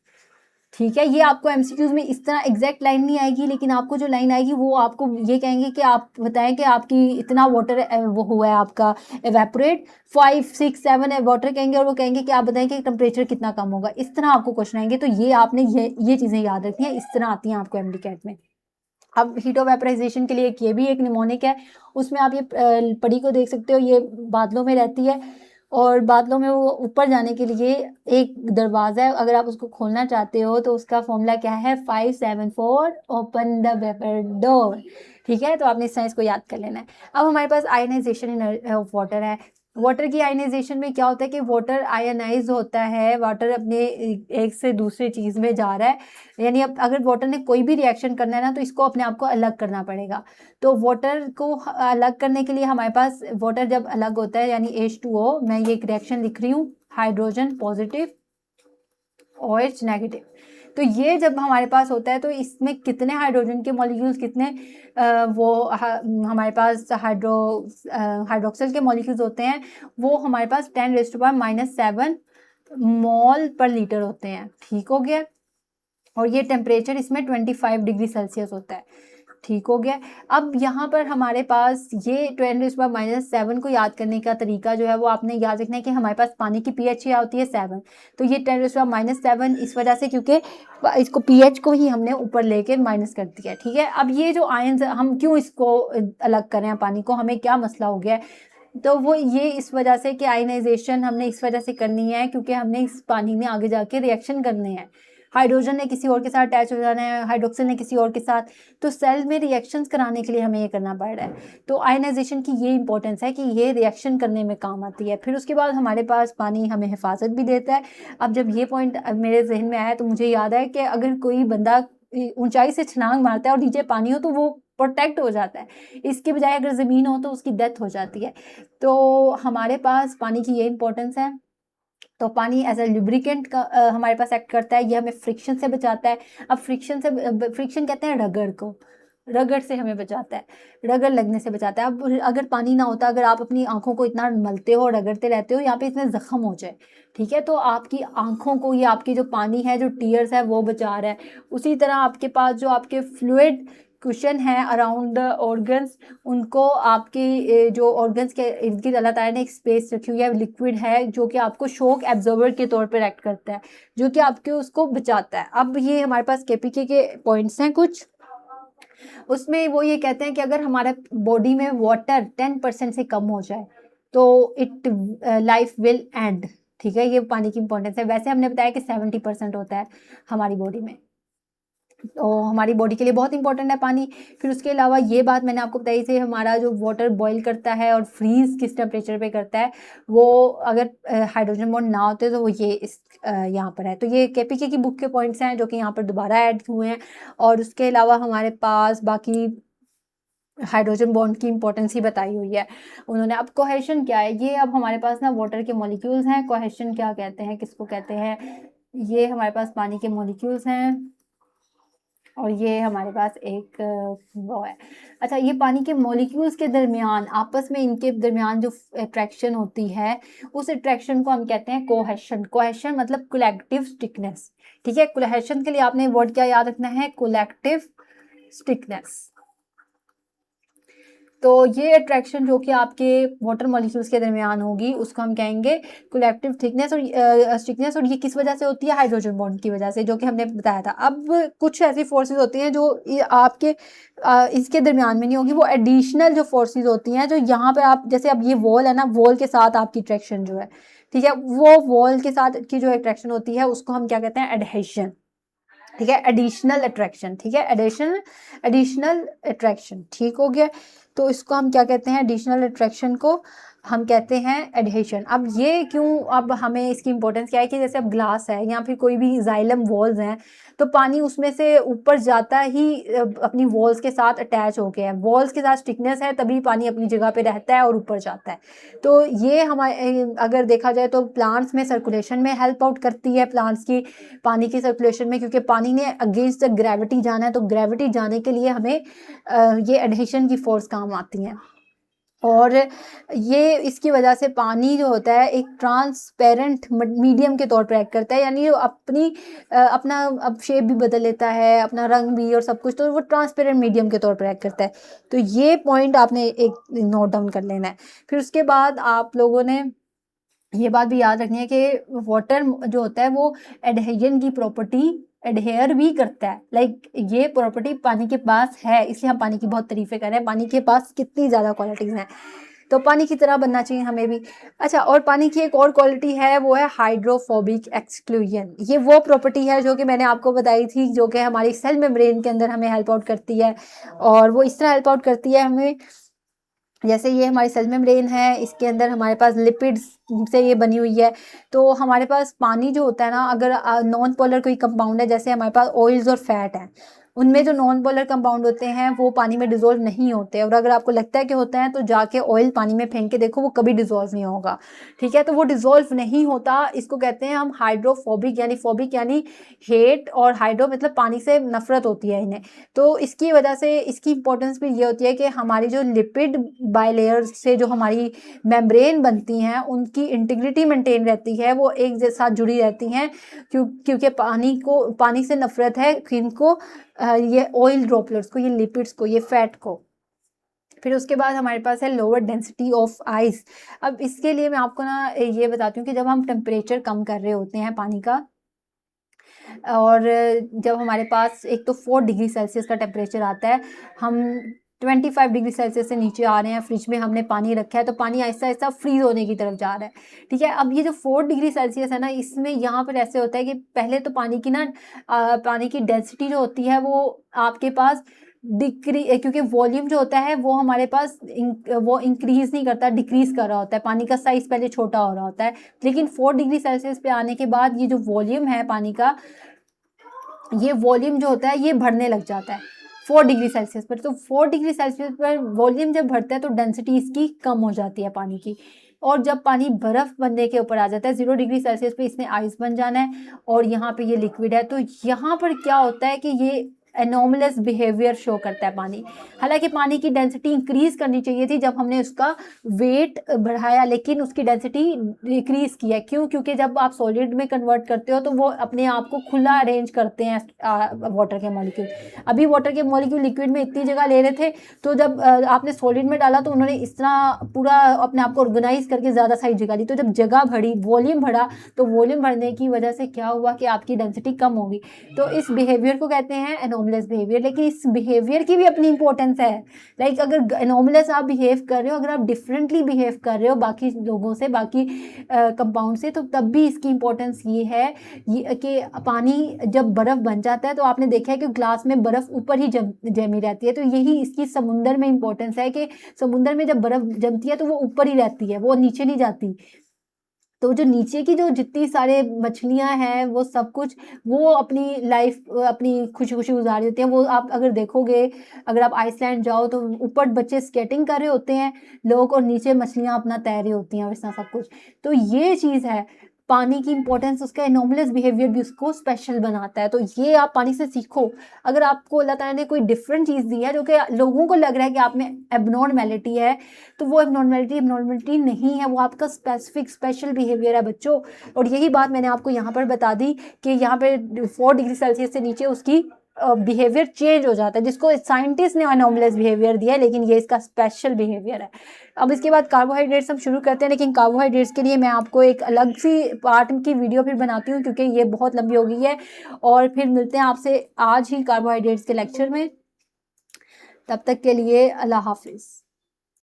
ठीक है, ये आपको एमसीक्यूज में इस तरह एग्जैक्ट लाइन नहीं आएगी, लेकिन आपको जो लाइन आएगी वो आपको ये कहेंगे कि आप बताएं कि आपकी इतना वाटर वो हुआ है आपका एवेपोरेट, 5 6 7 वाटर कहेंगे, और वो कहेंगे कि आप बताएं कि टेम्परेचर कितना कम होगा। इस तरह आपको क्वेश्चन आएंगे। तो ये आपने ये चीज़ें याद रखनी है, इस तरह आती हैं आपको एमडीकैट में। अब हीट ऑफ वेपराइजेशन के लिए ये भी एक निमोनिक है, उसमें आप ये पड़ी को देख सकते हो, ये बादलों में रहती है और बादलों में वो ऊपर जाने के लिए एक दरवाज़ा है, अगर आप उसको खोलना चाहते हो तो उसका फॉर्मूला क्या है, 574 ओपन द वेपर डोर। ठीक है, तो आपने इस साइंस को याद कर लेना है। अब हमारे पास आयनाइजेशन ऑफ वाटर है। वाटर की आयनाइजेशन में क्या होता है कि वाटर आयनाइज होता है, वाटर अपने एक से दूसरे चीज़ में जा रहा है, यानी अब अगर वाटर ने कोई भी रिएक्शन करना है ना तो इसको अपने आप को अलग करना पड़ेगा। तो वाटर को अलग करने के लिए हमारे पास वाटर जब अलग होता है यानी H2O, मैं ये एक रिएक्शन लिख रही हूँ, हाइड्रोजन पॉजिटिव OH नेगेटिव। तो ये जब हमारे पास होता है तो इसमें कितने हाइड्रोजन के मॉलिक्यूल्स, कितने हमारे पास हाइड्रोक्सिल के मॉलिक्यूल्स होते हैं, वो हमारे पास 10⁻⁻7 मोल पर लीटर होते हैं। ठीक हो गया, और ये टेम्परेचर इसमें 25 डिग्री सेल्सियस होता है। ठीक हो गया। अब यहाँ पर हमारे पास ये 10⁻⁻7 को याद करने का तरीका जो है वो आपने याद रखना है कि हमारे पास पानी की pH क्या होती है 7, तो ये 10⁻⁻7 इस वजह से क्योंकि इसको pH को ही हमने ऊपर लेके माइनस कर दिया। ठीक है, अब ये जो आयंस हम क्यों इसको अलग करें पानी को, हमें क्या मसला हो गया है, तो वो ये इस वजह से कि आयनाइजेशन हमने इस वजह से करनी है क्योंकि हमने इस पानी में आगे जाके रिएक्शन करने हैं, हाइड्रोजन ने किसी और के साथ अटैच हो जाना है, हाइड्रोक्सिल ने किसी और के साथ, तो सेल में रिएक्शंस कराने के लिए हमें ये करना पड़ रहा है। तो आयनाइजेशन की ये इंपॉर्टेंस है कि ये रिएक्शन करने में काम आती है। फिर उसके बाद हमारे पास पानी हमें हिफाजत भी देता है। अब जब ये पॉइंट मेरे जहन में आया तो मुझे याद है कि अगर कोई बंदा ऊंचाई से छलांग मारता है और नीचे पानी हो तो वो प्रोटेक्ट हो जाता है, इसके बजाय अगर ज़मीन हो तो उसकी डेथ हो जाती है। तो हमारे पास पानी की ये इंपॉर्टेंस है। तो पानी एज अ लुब्रिकेंट का हमारे पास एक्ट करता है, ये हमें फ्रिक्शन से बचाता है। अब फ्रिक्शन कहते हैं रगड़ को, रगड़ से हमें बचाता है, रगड़ लगने से बचाता है। अब अगर पानी ना होता, अगर आप अपनी आंखों को इतना मलते हो, रगड़ते रहते हो, यहाँ पे इतने जख्म हो जाए, ठीक है, तो आपकी आंखों को, ये आपकी जो पानी है, जो टीयर्स है, वो बचा रहा है। उसी तरह आपके पास जो आपके फ्लूइड कुशन है अराउंड द ऑर्गन्स, उनको आपके जो ऑर्गन्स के इर्द गिर्द अल्लाह ताला ने एक स्पेस रखी हुई है, लिक्विड है जो कि आपको शॉक एब्जॉर्बर के तौर पर एक्ट करता है, जो कि आपके उसको बचाता है। अब ये हमारे पास केपीके के पॉइंट्स हैं कुछ, उसमें वो ये कहते हैं कि अगर हमारे बॉडी में वाटर 10% से कम हो जाए तो इट लाइफ विल एंड। ठीक है, ये पानी की इंपॉर्टेंस है। वैसे हमने बताया कि 70% होता है हमारी बॉडी में, तो हमारी बॉडी के लिए बहुत इंपॉर्टेंट है पानी। फिर उसके अलावा ये बात मैंने आपको बताई थी, हमारा जो वाटर बॉईल करता है और फ्रीज किस टेम्परेचर पे करता है, वो अगर हाइड्रोजन बॉन्ड ना होते तो वो ये इस यहाँ पर है। तो ये केपीके की बुक के पॉइंट्स हैं जो कि यहाँ पर दोबारा ऐड हुए हैं। और उसके अलावा हमारे पास बाकी हाइड्रोजन बॉन्ड की इंपॉर्टेंस ही बताई हुई है उन्होंने। अब कोहेशन क्या है, ये अब हमारे पास ना वाटर के मॉलिक्यूल्स हैं। कोहेशन क्या कहते हैं, किसको कहते हैं, ये हमारे पास पानी के मॉलिक्यूल्स हैं और ये हमारे पास एक वो है। अच्छा, ये पानी के मॉलिक्यूल्स के दरमियान आपस में, इनके दरमियान जो अट्रैक्शन होती है, उस अट्रैक्शन को हम कहते हैं कोहेशन। कोहेशन मतलब कलेक्टिव स्टिकनेस। ठीक है, कोहेशन के लिए आपने वर्ड क्या याद रखना है, कलेक्टिव स्टिकनेस। तो ये अट्रैक्शन जो कि आपके वाटर मॉलिक्यूल्स के दरमियान होगी उसको हम कहेंगे कलेक्टिव थिकनेस और स्टिकनेस। और ये किस वजह से होती है, हाइड्रोजन बॉन्ड की वजह से, जो कि हमने बताया था। अब कुछ ऐसी फोर्सेस होती हैं जो आपके इसके दरमियान में नहीं होगी, वो एडिशनल जो फोर्सेस होती हैं जो यहाँ पे आप, जैसे अब ये वॉल है ना, वॉल के साथ आपकी अट्रैक्शन जो है, ठीक है, वो वॉल के साथ की जो अट्रैक्शन होती है उसको हम क्या कहते हैं, एडहेशन। ठीक है, एडिशनल अट्रैक्शन। ठीक है, एडिशनल अट्रैक्शन। ठीक हो गया, तो इसको हम क्या कहते हैं, एडिशनल अट्रैक्शन को हम कहते हैं एडहेशन। अब ये क्यों, अब हमें इसकी इंपॉर्टेंस क्या है कि जैसे अब ग्लास है या फिर कोई भी जाइलम वॉल्स हैं, तो पानी उसमें से ऊपर जाता ही अपनी वॉल्स के साथ अटैच हो गया है, वॉल्स के साथ स्टिकनेस है तभी पानी अपनी जगह पे रहता है और ऊपर जाता है। तो ये हमारे अगर देखा जाए तो प्लांट्स में सर्कुलेशन में हेल्प आउट करती है, प्लांट्स की पानी की सर्कुलेशन में, क्योंकि पानी ने अगेंस्ट द ग्रेविटी जाना है, तो ग्रेविटी जाने के लिए हमें ये एडहेशन की फोर्स काम आती हैं। और ये इसकी वजह से पानी जो होता है एक ट्रांसपेरेंट मीडियम के तौर पर एक्ट करता है, यानी अपना अब शेप भी बदल लेता है, अपना रंग भी और सब कुछ, तो वो ट्रांसपेरेंट मीडियम के तौर पर एक्ट करता है। तो ये पॉइंट आपने एक नोट डाउन कर लेना है। फिर उसके बाद आप लोगों ने ये बात भी याद रखनी है कि वाटर जो होता है वो एडहेजन की प्रॉपर्टी एडहेयर भी करता है। लाइक ये प्रॉपर्टी पानी के पास है, इसलिए हम पानी की बहुत तारीफें कर रहे हैं। पानी के पास कितनी ज़्यादा क्वालिटीज़ हैं, तो पानी की तरह बनना चाहिए हमें भी। अच्छा, और पानी की एक और क्वालिटी है, वो है हाइड्रोफोबिक एक्सक्लूजन। ये वो प्रॉपर्टी है जो कि मैंने आपको बताई थी, जो कि हमारी सेल मेम्ब्रेन के अंदर हमें हेल्प आउट करती है। और वो इस तरह हेल्प आउट करती है हमें, जैसे ये हमारी सेल मेम्ब्रेन है, इसके अंदर हमारे पास लिपिड्स से ये बनी हुई है। तो हमारे पास पानी जो होता है ना, अगर नॉन पोलर कोई कंपाउंड है, जैसे हमारे पास ऑयल्स और फैट हैं, उनमें जो नॉन पोलर कंपाउंड होते हैं वो पानी में डिजोल्व नहीं होते। और अगर आपको लगता है कि होता है, तो जाके ऑयल पानी में फेंक के देखो, वो कभी डिजोल्व नहीं होगा। ठीक है, तो वो डिजोल्व नहीं होता, इसको कहते हैं हम हाइड्रोफोबिक, यानी फोबिक यानी हेट, और हाइड्रो मतलब पानी से नफरत होती है इन्हें। तो इसकी वजह से इसकी इंपॉर्टेंस भी ये होती है कि हमारी जो लिपिड बायलेयर से जो हमारी मेम्ब्रेन बनती हैं, उनकी इंटीग्रिटी मेंटेन रहती है, वो एक साथ जुड़ी रहती हैं, क्योंकि पानी से नफरत है किनको, ये ऑयल ड्रॉपलेट्स को, ये लिपिड्स को, ये फैट को। फिर उसके बाद हमारे पास है लोअर डेंसिटी ऑफ आइस। अब इसके लिए मैं आपको ना ये बताती हूँ कि जब हम टेम्परेचर कम कर रहे होते हैं पानी का, और जब हमारे पास एक तो 4 डिग्री सेल्सियस का टेम्परेचर आता है, हम 25 डिग्री सेल्सियस से नीचे आ रहे हैं, फ्रिज में हमने पानी रखा है, तो पानी आहिस्ता आहिस्ता फ्रीज होने की तरफ जा रहा है। ठीक है, अब ये जो 4 डिग्री सेल्सियस है ना, इसमें यहाँ पर ऐसे होता है कि पहले तो पानी की डेंसिटी जो होती है वो आपके पास क्योंकि वॉल्यूम जो होता है वो हमारे पास वो इंक्रीज नहीं करता, डिक्रीज कर रहा होता है। पानी का साइज पहले छोटा हो रहा होता है, लेकिन 4 डिग्री सेल्सियस पे आने के बाद ये जो वॉल्यूम है पानी का, ये वॉल्यूम जो होता है ये बढ़ने लग जाता है 4 डिग्री सेल्सियस पर। तो 4 डिग्री सेल्सियस पर वॉल्यूम जब बढ़ता है तो डेंसिटी इसकी कम हो जाती है पानी की। और जब पानी बर्फ बनने के ऊपर आ जाता है 0 डिग्री सेल्सियस पे, इसने आइस बन जाना है, और यहाँ पे ये लिक्विड है। तो यहाँ पर क्या होता है कि ये एनोमलस बिहेवियर शो करता है पानी। हालांकि पानी की डेंसिटी इंक्रीज करनी चाहिए थी जब हमने उसका वेट बढ़ाया, लेकिन उसकी डेंसिटी डिक्रीज किया। क्यों? क्योंकि जब आप सॉलिड में कन्वर्ट करते हो तो वो अपने आप को खुला अरेंज करते हैं वाटर के मॉलिक्यूल। अभी वाटर के मॉलिक्यूल लिक्विड में इतनी जगह ले रहे थे, तो जब आपने सॉलिड में डाला तो उन्होंने इस तरह पूरा अपने आप को ऑर्गेनाइज करके ज़्यादा सारी जगह ली। तो जब जगह बढ़ी, वॉल्यूम बढ़ा, तो वॉल्यूम बढ़ने की वजह से क्या हुआ कि आपकी डेंसिटी कम होगी। तो इस बिहेवियर को कहते हैं एनोमलस बिहेवियर। लेकिन इस बिहेवियर की भी अपनी इंपॉर्टेंस है। लाइक अगर एनोमलस आप बिहेव कर रहे हो, अगर आप डिफरेंटली बिहेव कर रहे हो बाकी लोगों से, बाकी कंपाउंड से, तो तब भी इसकी इंपॉर्टेंस ये है कि पानी जब बर्फ़ बन जाता है, तो आपने देखा है कि ग्लास में बर्फ़ ऊपर ही जमी रहती है। तो यही इसकी समुंदर में इंपॉर्टेंस है कि समुंदर में जब बर्फ़ जमती है तो वो ऊपर ही रहती है, वो नीचे नहीं जाती। तो जो नीचे की जो जितनी सारे मछलियाँ हैं, वो सब कुछ वो अपनी लाइफ अपनी खुशी-खुशी गुज़ार रही होती हैं। वो आप अगर देखोगे, अगर आप आइसलैंड जाओ तो ऊपर बच्चे स्केटिंग कर रहे होते हैं लोग, और नीचे मछलियाँ अपना तैर रही होती हैं, वैसा सब कुछ। तो ये चीज़ है, पानी की इम्पोर्टेंस, उसका एनोमलस बिहेवियर भी उसको स्पेशल बनाता है। तो ये आप पानी से सीखो। अगर आपको अल्लाह ताला ने कोई डिफरेंट चीज़ दी है जो कि लोगों को लग रहा है कि आप में एब्नॉर्मैलिटी है, तो वो एब्नॉर्मैलिटी नहीं है, वो आपका स्पेसिफिक स्पेशल बिहेवियर है बच्चों। और यही बात मैंने आपको यहाँ पर बता दी कि यहाँ पे 4 डिग्री सेल्सियस से नीचे उसकी बिहेवियर चेंज हो जाता है, जिसको साइंटिस्ट ने अनोमलस बिहेवियर दिया है, लेकिन ये इसका स्पेशल बिहेवियर है। अब इसके बाद कार्बोहाइड्रेट्स हम शुरू करते हैं, लेकिन कार्बोहाइड्रेट्स के लिए मैं आपको एक अलग सी पार्ट की वीडियो फिर बनाती हूँ, क्योंकि ये बहुत लंबी हो गई है। और फिर मिलते हैं आपसे आज ही कार्बोहाइड्रेट्स के लेक्चर में। तब तक के लिए अल्लाह हाफिज़।